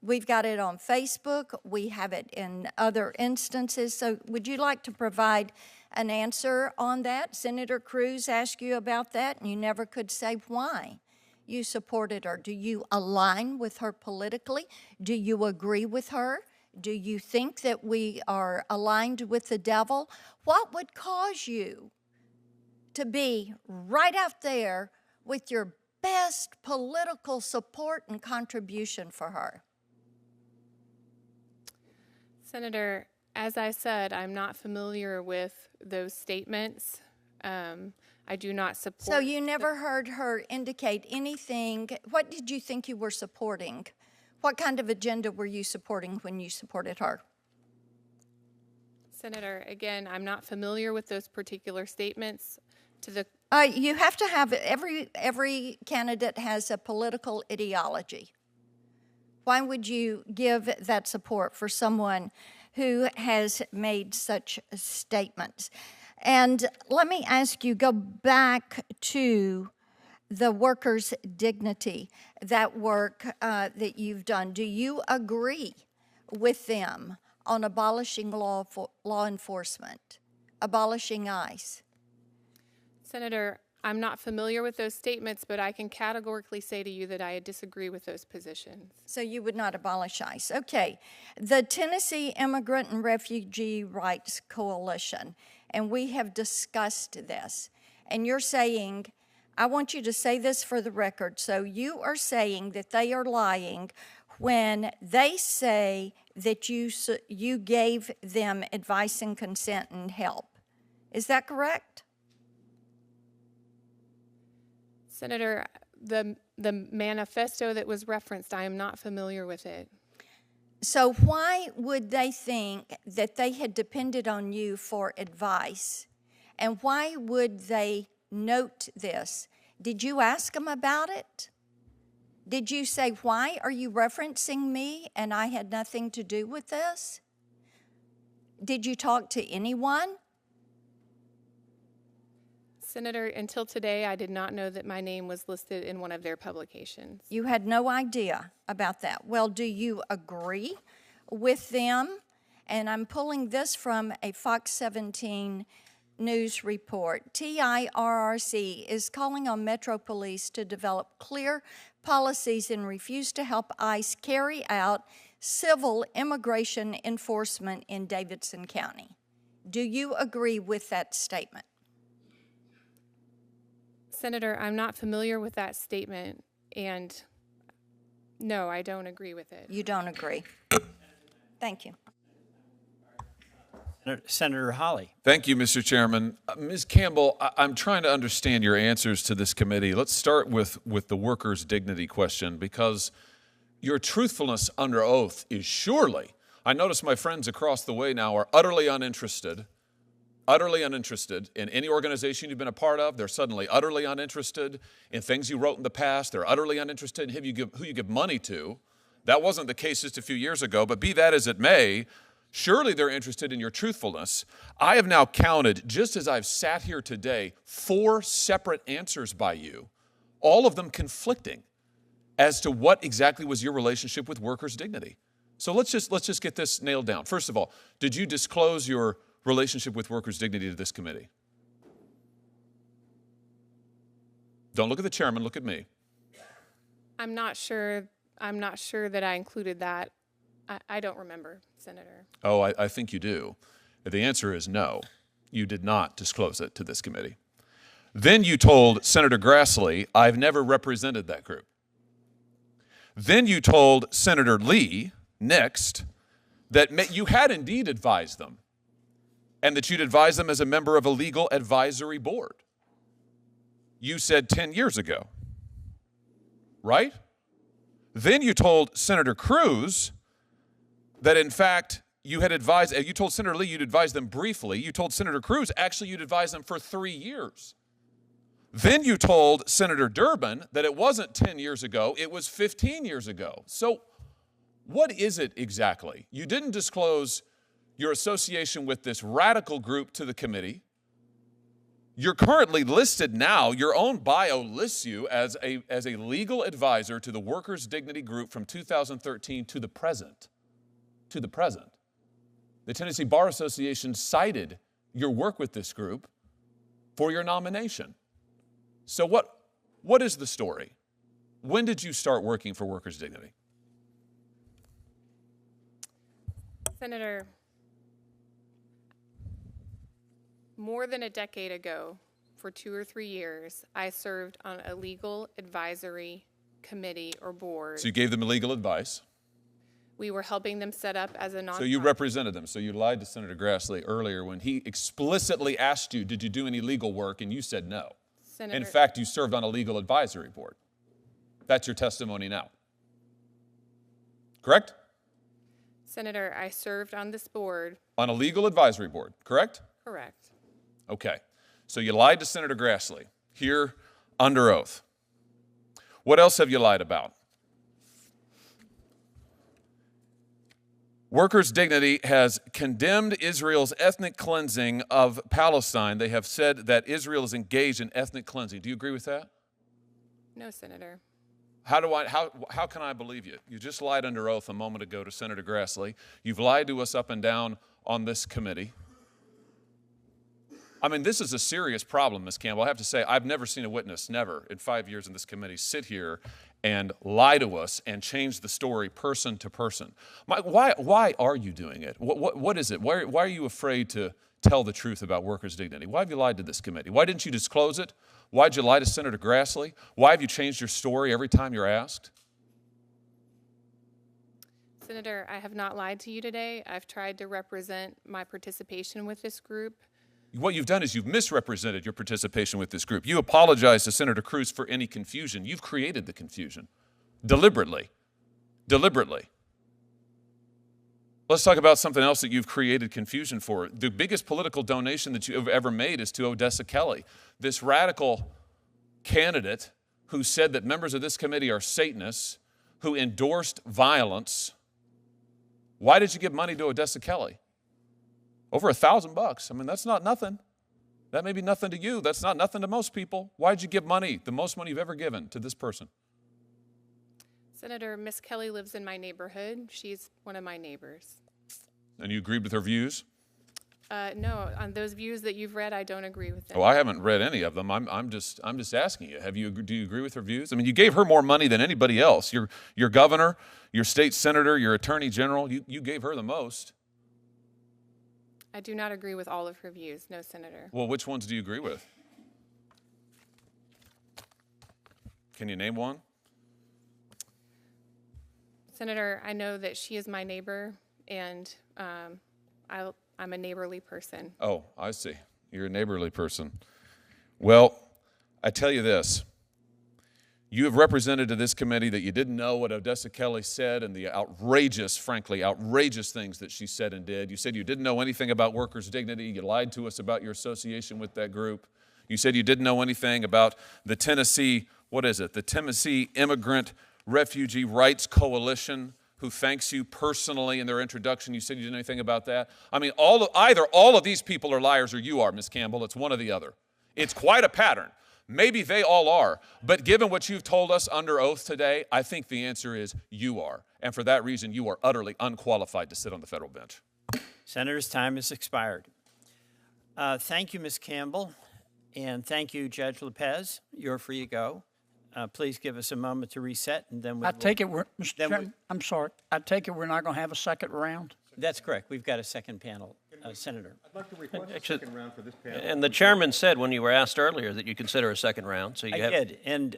We've got it on Facebook. We have it in other instances. So would you like to provide an answer on that? Senator Cruz asked you about that, and you never could say why you supported her. Do you align with her politically? Do you agree with her? Do you think that we are aligned with the devil? What would cause you to be right out there with your best political support and contribution for her? Senator, as I said, I'm not familiar with those statements. I do not support. So you never heard her indicate anything. What did you think you were supporting? What kind of agenda were you supporting when you supported her? Senator, again, I'm not familiar with those particular statements. You have to have every candidate has a political ideology. Why would you give that support for someone who has made such statements? And let me ask you, go back to the workers' dignity, that work that you've done. Do you agree with them on abolishing law enforcement, abolishing ICE? Senator, I'm not familiar with those statements, but I can categorically say to you that I disagree with those positions. So you would not abolish ICE. Okay. The Tennessee Immigrant and Refugee Rights Coalition, and we have discussed this, and you're saying, I want you to say this for the record, so you are saying that they are lying when they say that you gave them advice and consent and help. Is that correct? Senator, the manifesto that was referenced, I am not familiar with it. So why would they think that they had depended on you for advice? And why would they note this? Did you ask them about it? Did you say, why are you referencing me and I had nothing to do with this? Did you talk to anyone? Senator, until today, I did not know that my name was listed in one of their publications. You had no idea about that. Well, do you agree with them? And I'm pulling this from a Fox 17 news report. TIRRC is calling on Metro Police to develop clear policies and refuse to help ICE carry out civil immigration enforcement in Davidson County. Do you agree with that statement? Senator, I'm not familiar with that statement, and no, I don't agree with it. You don't agree. Thank you. Senator Hawley. Thank you, Mr. Chairman. Ms. Campbell, I'm trying to understand your answers to this committee. Let's start with the workers' dignity question, because your truthfulness under oath is surely, I notice my friends across the way now are utterly uninterested in any organization you've been a part of. They're suddenly utterly uninterested in things you wrote in the past. They're utterly uninterested in who you give money to. That wasn't the case just a few years ago, but be that as it may, surely they're interested in your truthfulness. I have now counted, just as I've sat here today, 4 separate answers by you, all of them conflicting as to what exactly was your relationship with workers' dignity. So let's just get this nailed down. First of all, did you disclose your relationship with workers' dignity to this committee? Don't look at the chairman, look at me. I'm not sure that I included that. I don't remember, Senator. Oh, I think you do. The answer is no. You did not disclose it to this committee. Then you told Senator Grassley, I've never represented that group. Then you told Senator Lee, next, that you had indeed advised them, and that you'd advise them as a member of a legal advisory board. You said 10 years ago, right? Then you told Senator Cruz that, in fact, you told Senator Lee you'd advise them briefly. You told Senator Cruz, actually, you'd advise them for 3 years. Then you told Senator Durbin that it wasn't 10 years ago, it was 15 years ago. So what is it exactly? You didn't disclose your association with this radical group to the committee. You're currently listed now, your own bio lists you as a legal advisor to the Workers' Dignity Group from 2013 to the present. To the present. The Tennessee Bar Association cited your work with this group for your nomination. So what is the story? When did you start working for Workers' Dignity? Senator, more than a decade ago, for 2 or 3 years, I served on a legal advisory committee or board. So you gave them legal advice? We were helping them set up as a nonprofit. So you represented them. So you lied to Senator Grassley earlier when he explicitly asked you, did you do any legal work? And you said no. Senator, In fact, you served on a legal advisory board. That's your testimony now. Correct? Senator, I served on this board. On a legal advisory board, correct? Correct. Okay. So you lied to Senator Grassley here under oath. What else have you lied about? Workers' Dignity has condemned Israel's ethnic cleansing of Palestine. They have said that Israel is engaged in ethnic cleansing. Do you agree with that? No, Senator. How can I believe you? You just lied under oath a moment ago to Senator Grassley. You've lied to us up and down on this committee. I mean, this is a serious problem, Ms. Campbell. I have to say, I've never seen a witness, never, in 5 years in this committee, sit here and lie to us and change the story person to person. Why are you doing it? What is it? Why are you afraid to tell the truth about workers' dignity? Why have you lied to this committee? Why didn't you disclose it? Why did you lie to Senator Grassley? Why have you changed your story every time you're asked? Senator, I have not lied to you today. I've tried to represent my participation with this group. What you've done is you've misrepresented your participation with this group. You apologize to Senator Cruz for any confusion. You've created the confusion deliberately. Deliberately. Let's talk about something else that you've created confusion for. The biggest political donation that you have ever made is to Odessa Kelly, this radical candidate who said that members of this committee are Satanists, who endorsed violence. Why did you give money to Odessa Kelly? Over $1,000. I mean, that's not nothing. That may be nothing to you. That's not nothing to most people. Why did you give money, the most money you've ever given, to this person? Senator, Miss Kelly lives in my neighborhood. She's one of my neighbors. And you agreed with her views? No, on those views that you've read, I don't agree with them. Oh, I haven't read any of them. I'm just asking you. Do you agree with her views? I mean, you gave her more money than anybody else. Your governor, your state senator, your attorney general. You gave her the most. I do not agree with all of her views, no, Senator. Well, which ones do you agree with? Can you name one? Senator, I know that she is my neighbor, and I'm a neighborly person. Oh, I see. You're a neighborly person. Well, I tell you this. You have represented to this committee that you didn't know what Odessa Kelly said and the outrageous, frankly, outrageous things that she said and did. You said you didn't know anything about workers' dignity. You lied to us about your association with that group. You said you didn't know anything about the Tennessee, the Tennessee Immigrant Refugee Rights Coalition, who thanks you personally in their introduction. You said you didn't know anything about that. I mean, either all of these people are liars or you are, Ms. Campbell. It's one or the other. It's quite a pattern. Maybe they all are, but given what you've told us under oath today, I think the answer is you are. And for that reason, you are utterly unqualified to sit on the federal bench. Senator's time has expired. Thank you, Ms. Campbell, and thank you, Judge Lopez. You're free to go. Please give us a moment to reset, and then I take it Mr. Chairman, I'm sorry. I take it we're not going to have a second round? That's correct. We've got a second panel. Senator. I'd like to request a second round for this panel. And the chairman said when you were asked earlier that you consider a second round. So I did, and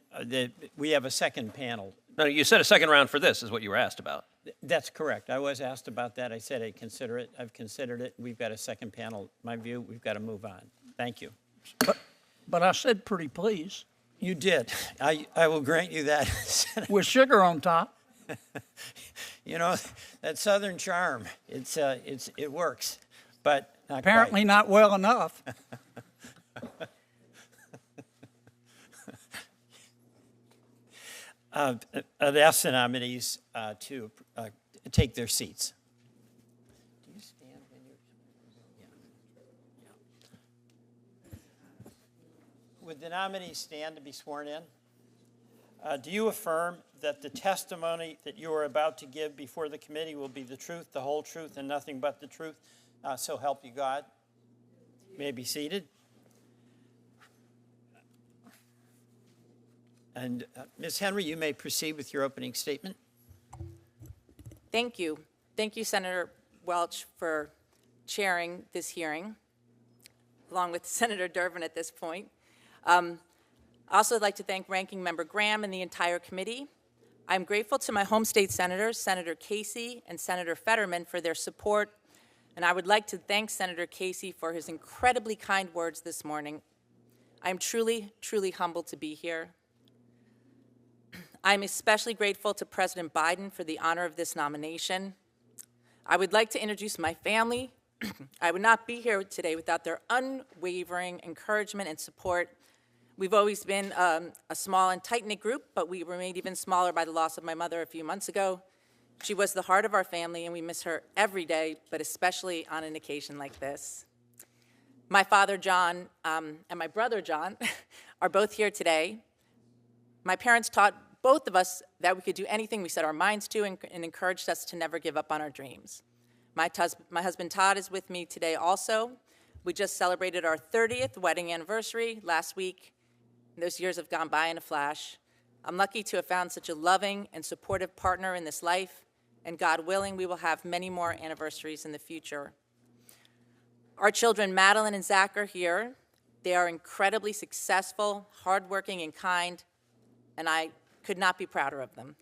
we have a second panel. No, you said a second round for this is what you were asked about. That's correct. I was asked about that. I said I'd consider it. I've considered it. We've got a second panel. My view, we've got to move on. Thank you. But I said pretty please. You did. I will grant you that. With sugar on top. You know, that Southern charm, it works, but not apparently quite. Not well enough. I'd ask the nominees to take their seats. Do you stand when you're? Yeah. Would the nominees stand to be sworn in? Do you affirm that the testimony that you are about to give before the committee will be the truth, the whole truth, and nothing but the truth? So help you God. You may be seated. And Ms. Henry, you may proceed with your opening statement. Thank you. Thank you, Senator Welch, for chairing this hearing, along with Senator Durbin at this point. Also, I'd like to thank Ranking Member Graham and the entire committee. I'm grateful to my home state senators, Senator Casey and Senator Fetterman, for their support, and I would like to thank Senator Casey for his incredibly kind words this morning. I'm truly, truly humbled to be here. I'm especially grateful to President Biden for the honor of this nomination. I would like to introduce my family. I would not be here today without their unwavering encouragement and support. We've always been a small and tight-knit group, but we were made even smaller by the loss of my mother a few months ago. She was the heart of our family, and we miss her every day, but especially on an occasion like this. My father, John, and my brother, John, are both here today. My parents taught both of us that we could do anything we set our minds to and encouraged us to never give up on our dreams. My husband, Todd, is with me today also. We just celebrated our 30th wedding anniversary last week. Those years have gone by in a flash. I'm lucky to have found such a loving and supportive partner in this life, and God willing, we will have many more anniversaries in the future. Our children, Madeline and Zach, are here. They are incredibly successful, hardworking, and kind, and I could not be prouder of them.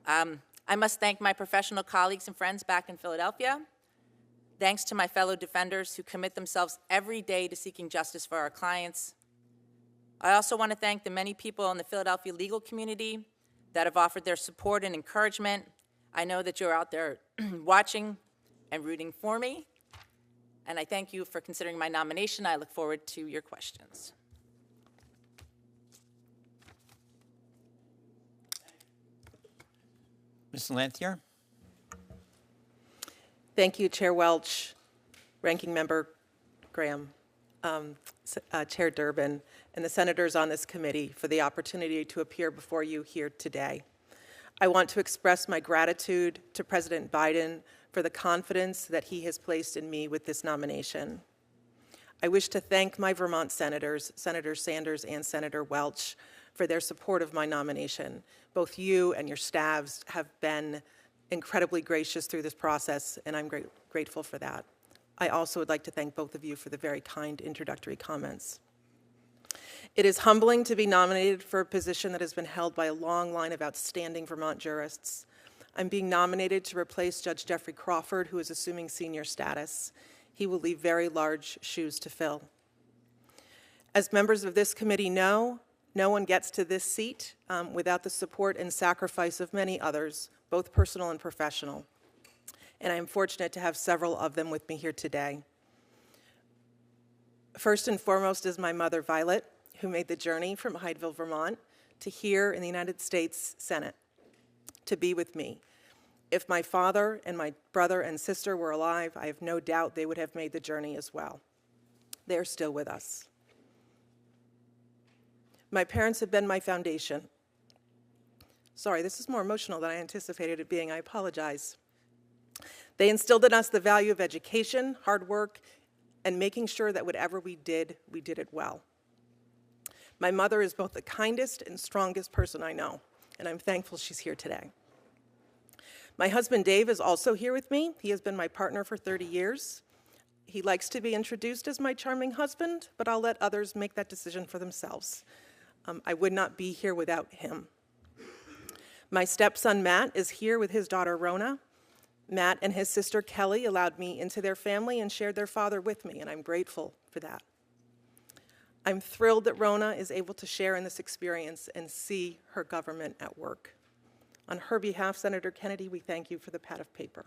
I must thank my professional colleagues and friends back in Philadelphia. Thanks to my fellow defenders who commit themselves every day to seeking justice for our clients. I also want to thank the many people in the Philadelphia legal community that have offered their support and encouragement. I know that you're out there watching and rooting for me, and I thank you for considering my nomination. I look forward to your questions. Ms. Lanthier? Thank you, Chair Welch, Ranking Member Graham, Chair Durbin, and the senators on this committee for the opportunity to appear before you here today. I want to express my gratitude to President Biden for the confidence that he has placed in me with this nomination. I wish to thank my Vermont senators, Senator Sanders and Senator Welch, for their support of my nomination. Both you and your staffs have been incredibly gracious through this process, and I'm grateful for that. I also would like to thank both of you for the very kind introductory comments. It is humbling to be nominated for a position that has been held by a long line of outstanding Vermont jurists. I'm being nominated to replace Judge Jeffrey Crawford, who is assuming senior status. He will leave very large shoes to fill. As members of this committee know, no one gets to this seat without the support and sacrifice of many others, both personal and professional. And I am fortunate to have several of them with me here today. First and foremost is my mother, Violet, who made the journey from Hydeville, Vermont, to here in the United States Senate to be with me. If my father and my brother and sister were alive, I have no doubt they would have made the journey as well. They are still with us. My parents have been my foundation. Sorry, this is more emotional than I anticipated it being. I apologize. They instilled in us the value of education, hard work, and making sure that whatever we did it well. My mother is both the kindest and strongest person I know, and I'm thankful she's here today. My husband, Dave, is also here with me. He has been my partner for 30 years. He likes to be introduced as my charming husband, but I'll let others make that decision for themselves. I would not be here without him. My stepson, Matt, is here with his daughter, Rona. Matt and his sister, Kelly, allowed me into their family and shared their father with me, and I'm grateful for that. I'm thrilled that Rona is able to share in this experience and see her government at work. On her behalf, Senator Kennedy, we thank you for the pad of paper.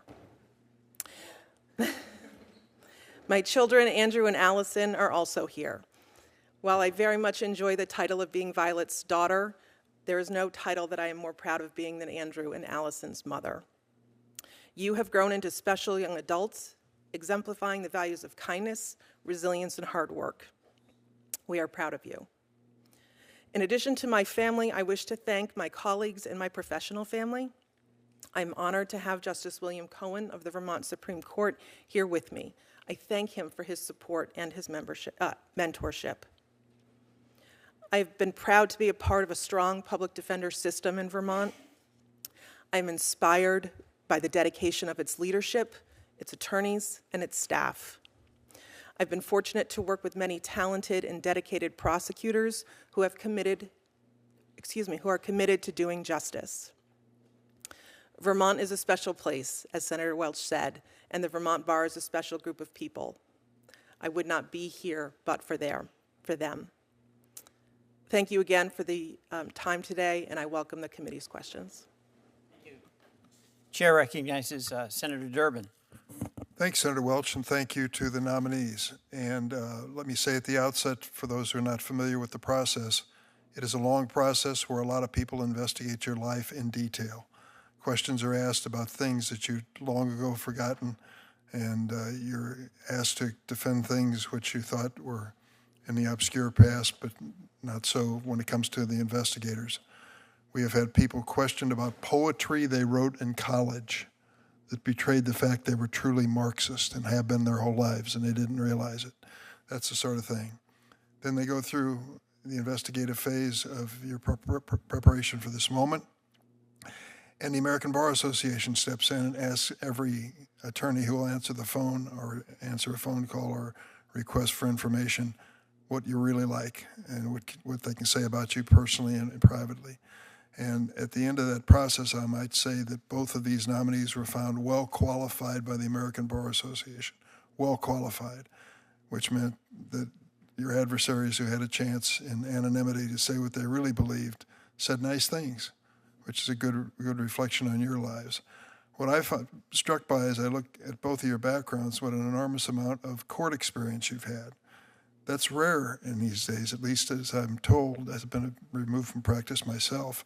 My children, Andrew and Allison, are also here. While I very much enjoy the title of being Violet's daughter, there is no title that I am more proud of being than Andrew and Allison's mother. You have grown into special young adults, exemplifying the values of kindness, resilience, and hard work. We are proud of you. In addition to my family, I wish to thank my colleagues and my professional family. I'm honored to have Justice William Cohen of the Vermont Supreme Court here with me. I thank him for his support and his mentorship. I've been proud to be a part of a strong public defender system in Vermont. I'm inspired by the dedication of its leadership, its attorneys, and its staff. I've been fortunate to work with many talented and dedicated prosecutors who are committed to doing justice. Vermont is a special place, as Senator Welch said, and the Vermont Bar is a special group of people. I would not be here but for them. Thank you again for the time today, and I welcome the committee's questions. Chair recognizes Senator Durbin. Thanks, Senator Welch, and thank you to the nominees. And let me say at the outset, for those who are not familiar with the process, it is a long process where a lot of people investigate your life in detail. Questions are asked about things that you've long ago forgotten, and you're asked to defend things which you thought were in the obscure past, but not so when it comes to the investigators. We have had people questioned about poetry they wrote in college that betrayed the fact they were truly Marxist and have been their whole lives, and they didn't realize it. That's the sort of thing. Then they go through the investigative phase of your preparation for this moment, and the American Bar Association steps in and asks every attorney who will answer the phone or answer a phone call or request for information what you're really like and what they can say about you personally and privately. And at the end of that process, I might say that both of these nominees were found well qualified by the American Bar Association, well qualified, which meant that your adversaries who had a chance in anonymity to say what they really believed said nice things, which is a good reflection on your lives. What I found struck by as I look at both of your backgrounds, what an enormous amount of court experience you've had. That's rare in these days, at least as I'm told, as I've been removed from practice myself.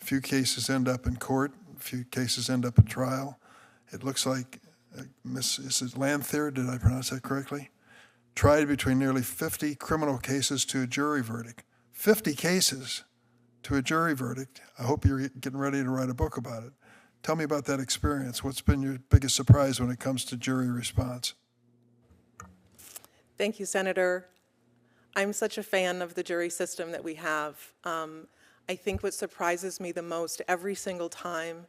A few cases end up in court, a few cases end up at trial. It looks like Mrs. Lanthier, did I pronounce that correctly? Tried between nearly 50 criminal cases to a jury verdict. 50 cases to a jury verdict. I hope you're getting ready to write a book about it. Tell me about that experience. What's been your biggest surprise when it comes to jury response? Thank you, Senator. I'm such a fan of the jury system that we have. I think what surprises me the most every single time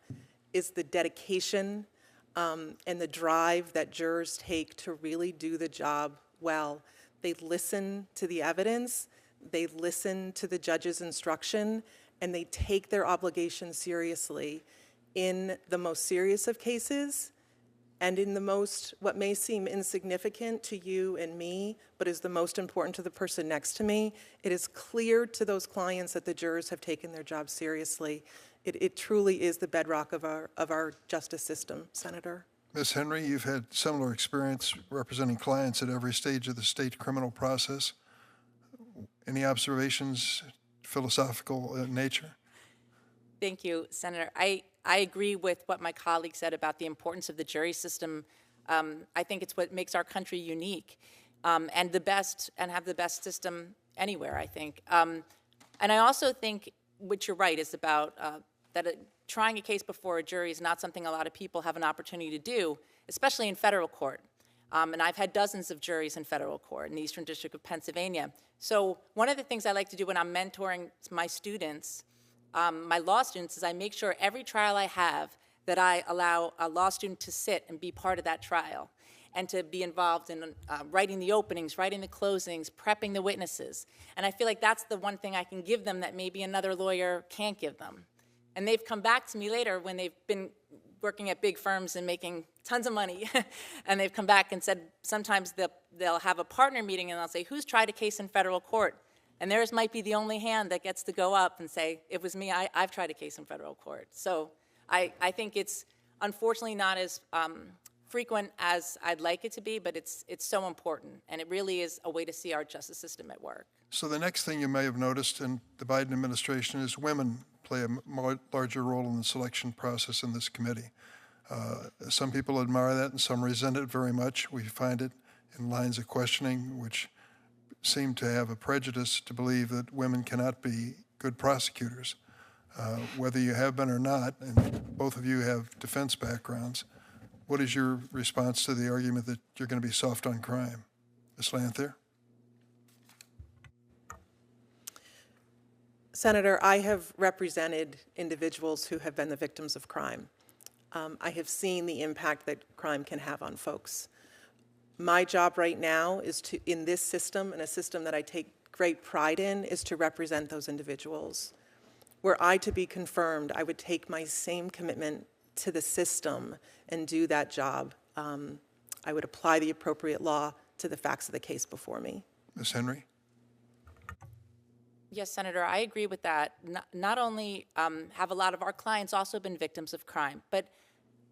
is the dedication and the drive that jurors take to really do the job well. They listen to the evidence, they listen to the judge's instruction, and they take their obligation seriously in the most serious of cases and in the most, what may seem insignificant to you and me, but is the most important to the person next to me. It is clear to those clients that the jurors have taken their job seriously. It truly is the bedrock of our justice system, Senator. Ms. Henry, you've had similar experience representing clients at every stage of the state criminal process. Any observations, philosophical in nature? Thank you, Senator. I agree with what my colleague said about the importance of the jury system. I think it's what makes our country unique and have the best system anywhere, I think. And I also think what you're right is about trying a case before a jury is not something a lot of people have an opportunity to do, especially in federal court. And I've had dozens of juries in federal court in the Eastern District of Pennsylvania. So one of the things I like to do when I'm mentoring my students, my law students, is I make sure every trial I have that I allow a law student to sit and be part of that trial and to be involved in writing the openings, writing the closings, prepping the witnesses. And I feel like that's the one thing I can give them that maybe another lawyer can't give them. And they've come back to me later when they've been working at big firms and making tons of money. And they've come back and said sometimes they'll have a partner meeting and they'll say, who's tried a case in federal court? And theirs might be the only hand that gets to go up and say, it was me, I've tried a case in federal court. So I think it's unfortunately not as frequent as I'd like it to be, but it's so important. And it really is a way to see our justice system at work. So the next thing you may have noticed in the Biden administration is women play a larger role in the selection process in this committee. Some people admire that and some resent it very much. We find it in lines of questioning which seem to have a prejudice to believe that women cannot be good prosecutors. Whether you have been or not, and both of you have defense backgrounds, what is your response to the argument that you're going to be soft on crime? Ms. Lanthier? Senator, I have represented individuals who have been the victims of crime. I have seen the impact that crime can have on folks. My job right now is to, in this system, and a system that I take great pride in, is to represent those individuals. Were I to be confirmed, I would take my same commitment to the system and do that job. I would apply the appropriate law to the facts of the case before me. Ms. Henry? Yes, Senator, I agree with that. Not only have a lot of our clients also been victims of crime, but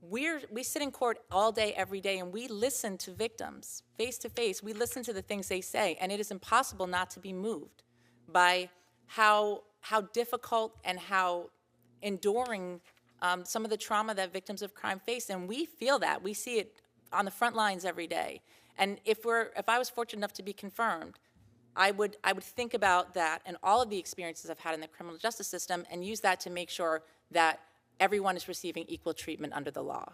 we sit in court all day, every day, and we listen to victims face to face. We listen to the things they say, and it is impossible not to be moved by how difficult and how enduring some of the trauma that victims of crime face. And we feel that. We see it on the front lines every day. And if I was fortunate enough to be confirmed, I would think about that and all of the experiences I've had in the criminal justice system and use that to make sure that everyone is receiving equal treatment under the law.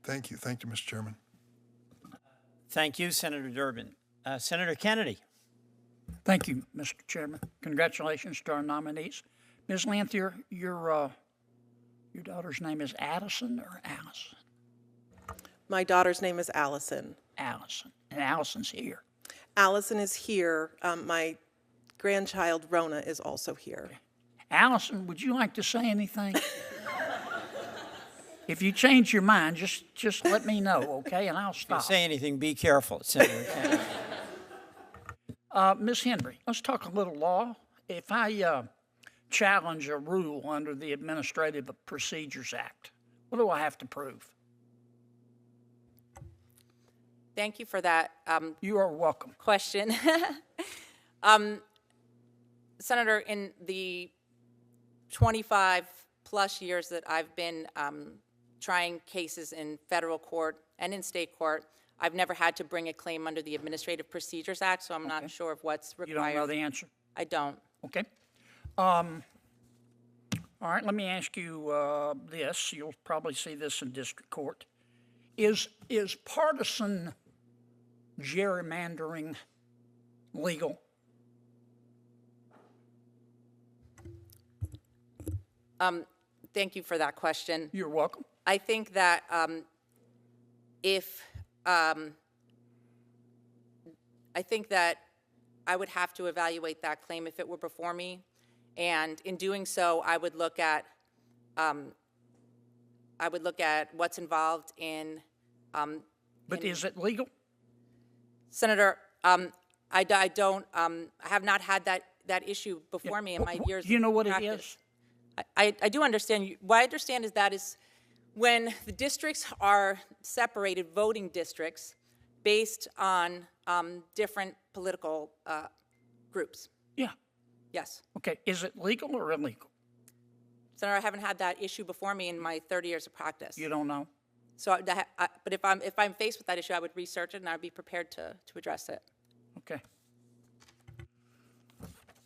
Thank you. Thank you, Mr. Chairman. Thank you, Senator Durbin. Senator Kennedy. Thank you, Mr. Chairman. Congratulations to our nominees. Ms. Lanthier, your daughter's name is Addison or Allison? My daughter's name is Allison. Allison. And Allison's here. Allison is here. My grandchild, Rona, is also here. Okay. Allison, would you like to say anything? If you change your mind, just let me know, okay, and I'll stop. If you say anything, be careful, Senator Kennedy. Ms. Henry, let's talk a little law. If I challenge a rule under the Administrative Procedures Act, what do I have to prove? Thank you for that. You are welcome. Question. Senator, in the 25-plus years that I've been trying cases in federal court and in state court, I've never had to bring a claim under the Administrative Procedures Act, so I'm not sure of what's required. You don't know the answer? I don't. Okay. All right, let me ask you this. You'll probably see this in district court. Is partisan gerrymandering legal? Thank you for that question. You're welcome. I think that I think that I would have to evaluate that claim if it were before me, and in doing so, I would look at what's involved in. But is it legal? Senator, I have not had that issue before me in my years. Do you know what practice. it is? I do understand. What I understand is that is when the districts are separated, voting districts, based on different political groups. Yeah. Yes. Okay. Is it legal or illegal? Senator, I haven't had that issue before me in my 30 years of practice. You don't know? So, but if I'm faced with that issue, I would research it and I'd be prepared to address it. Okay.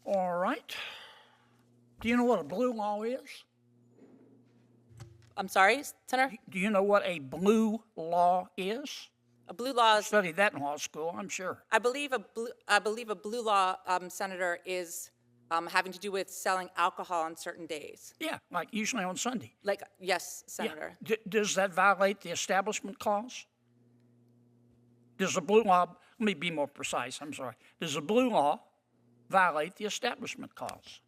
All right. Do you know what a blue law is? I'm sorry, Senator? Do you know what a blue law is? A blue law is... Studied that in law school, I'm sure. I believe a blue law, Senator, is having to do with selling alcohol on certain days. Yeah, like usually on Sunday. Like, yes, Senator. Yeah. Does that violate the Establishment Clause? Does a blue law, let me be more precise, I'm sorry. Does a blue law violate the Establishment Clause?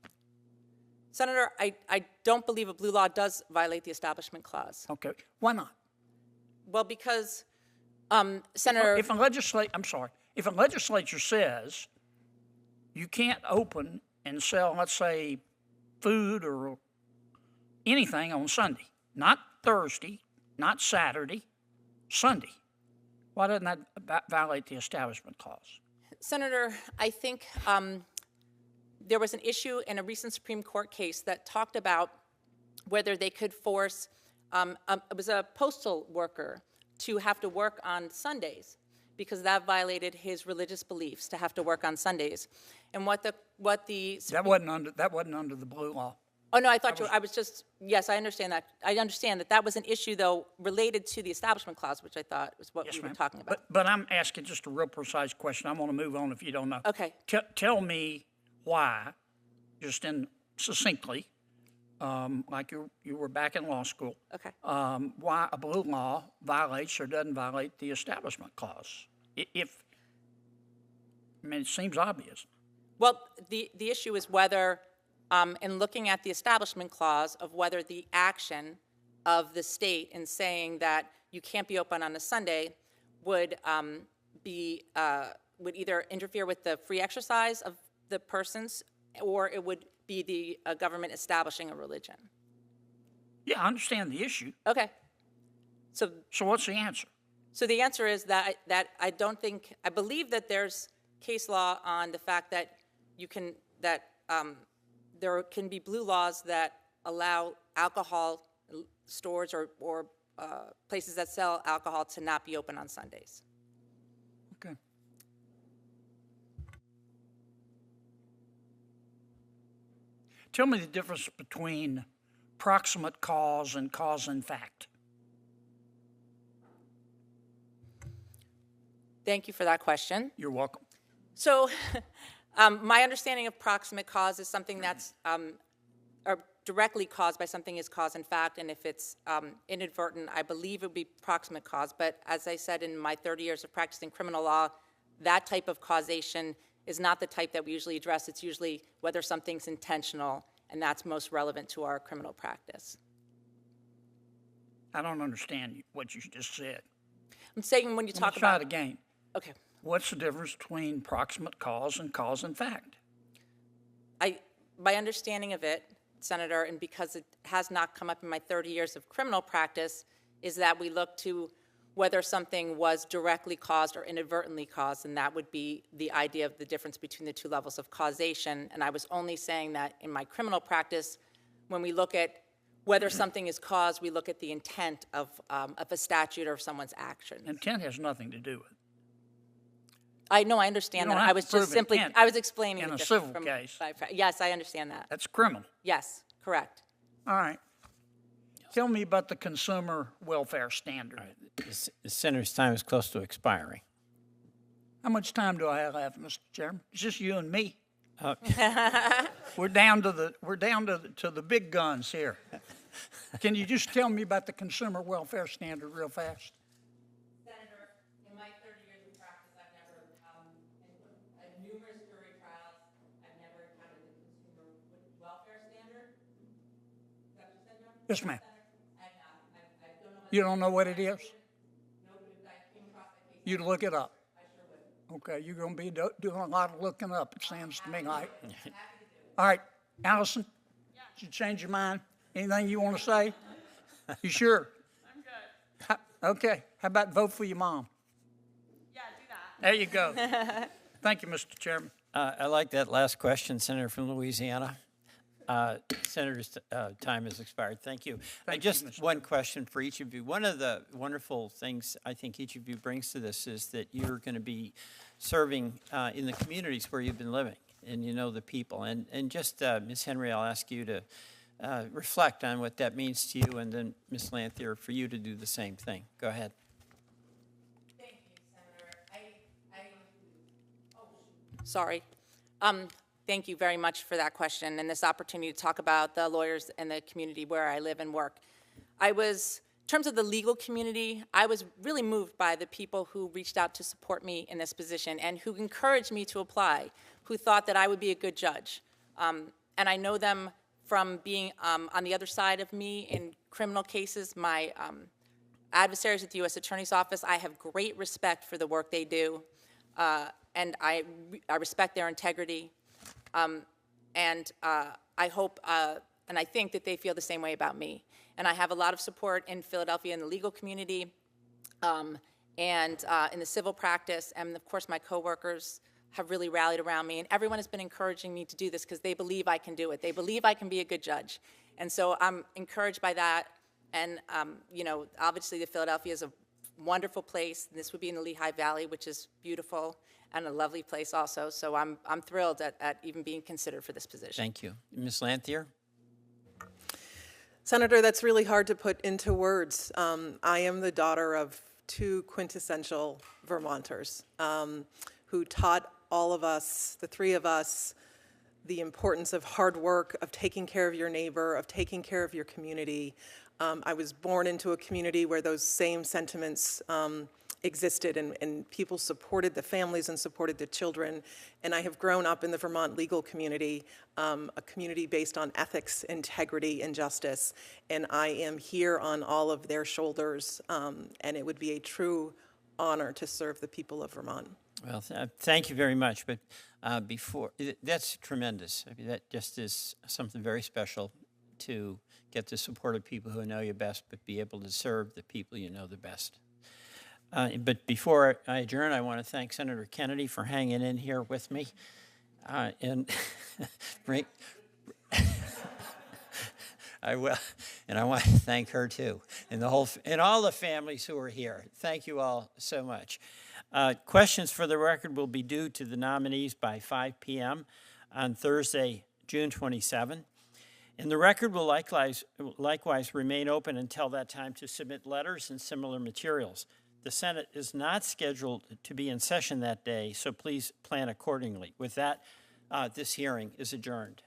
Senator, I don't believe a blue law does violate the Establishment Clause. Okay, why not? Well, because, Senator... If a legislature says you can't open and sell, let's say, food or anything on Sunday, not Thursday, not Saturday, Sunday, why doesn't that violate the Establishment Clause? Senator, I think there was an issue in a recent Supreme Court case that talked about whether they could force, it was a postal worker, to have to work on Sundays because that violated his religious beliefs to have to work on Sundays. And what the that wasn't under the blue law. Oh no, I thought yes, I understand that. I understand that was an issue though related to the Establishment Clause, which I thought was what we were talking about. But I'm asking just a real precise question. I'm going to move on if you don't know. Okay. Tell me why, just succinctly, like you were back in law school. Okay. Why a blue law violates or doesn't violate the Establishment Clause? It seems obvious. Well, the issue is whether, in looking at the Establishment Clause, of whether the action of the state in saying that you can't be open on a Sunday would would either interfere with the free exercise of the persons, or it would be the government establishing a religion. Yeah, I understand the issue. Okay. So what's the answer? So the answer is that I believe that there's case law on the fact that there can be blue laws that allow alcohol stores or places that sell alcohol to not be open on Sundays. Okay. Tell me the difference between proximate cause and cause in fact. Thank you for that question. You're welcome. So my understanding of proximate cause is something that's or directly caused by something is cause in fact, and if it's inadvertent, I believe it would be proximate cause. But as I said, in my 30 years of practicing criminal law, that type of causation is not the type that we usually address. It's usually whether something's intentional, and that's most relevant to our criminal practice. I don't understand what you just said. I'm saying when you talk about... Try it again. Okay. What's the difference between proximate cause and cause in fact? My understanding of it, Senator, and because it has not come up in my 30 years of criminal practice, is that we look to whether something was directly caused or inadvertently caused, and that would be the idea of the difference between the two levels of causation. And I was only saying that in my criminal practice, when we look at whether something is caused, we look at the intent of a statute or someone's action. Intent has nothing to do with it. I know, I understand that. I was just simply, I was explaining in the a difference civil from case. Yes, I understand that. That's criminal. Yes, correct. All right. Tell me about the consumer welfare standard. The senator's time is close to expiring. How much time do I have left, Mr. Chairman? It's just you and me. We're down to the big guns here. Can you just tell me about the consumer welfare standard real fast? Senator, in my 30 years of practice, I've never, in numerous jury trials, I've never encountered the consumer welfare standard. Is that what you said, John? Yes, ma'am. I have not. I don't know. You don't know what it is? No, but if I came across that case, You'd look it up. I sure would. Okay, you're going to be doing a lot of looking up, it sounds to me like. All right, Allison, did you change your mind? Anything you want to say? You sure? I'm good. Okay, how about vote for your mom? Yeah, do that. There you go. Thank you, Mr. Chairman. I like that last question, Senator from Louisiana. Senator's time has expired. Thank you. Just one question for each of you. One of the wonderful things I think each of you brings to this is that you're going to be serving in the communities where you've been living, and you know the people. And just, Ms. Henry, I'll ask you to reflect on what that means to you, and then Ms. Lanthier, for you to do the same thing. Go ahead. Thank you, Senator. Sorry. Thank you very much for that question and this opportunity to talk about the lawyers and the community where I live and work. In terms of the legal community, I was really moved by the people who reached out to support me in this position and who encouraged me to apply, who thought that I would be a good judge. And I know them from being on the other side of me in criminal cases. My adversaries at the U.S. Attorney's Office, I have great respect for the work they do, and I respect their integrity. And I hope and I think that they feel the same way about me. And I have a lot of support in Philadelphia in the legal community and in the civil practice. And, of course, my coworkers have really rallied around me. And everyone has been encouraging me to do this because they believe I can do it. They believe I can be a good judge. And so I'm encouraged by that. And, you know, obviously, Philadelphia is a wonderful place. This would be in the Lehigh Valley, which is beautiful and a lovely place also. So I'm thrilled at even being considered for this position. Thank you. Ms. Lanthier? Senator, that's really hard to put into words. I am the daughter of two quintessential Vermonters who taught all of us, the three of us, the importance of hard work, of taking care of your neighbor, of taking care of your community. I was born into a community where those same sentiments existed, and people supported the families and supported the children. And I have grown up in the Vermont legal community, a community based on ethics, integrity, and justice. And I am here on all of their shoulders, and it would be a true honor to serve the people of Vermont. Well, thank you very much. But that's tremendous. I mean, that just is something very special to get the support of people who know you best, but be able to serve the people you know the best. But before I adjourn, I want to thank Senator Kennedy for hanging in here with me, and I will, and I want to thank her too, and all the families who are here. Thank you all so much. Questions for the record will be due to the nominees by 5 p.m. on Thursday, June 27. And the record will likewise remain open until that time to submit letters and similar materials. The Senate is not scheduled to be in session that day, so please plan accordingly. With that, this hearing is adjourned.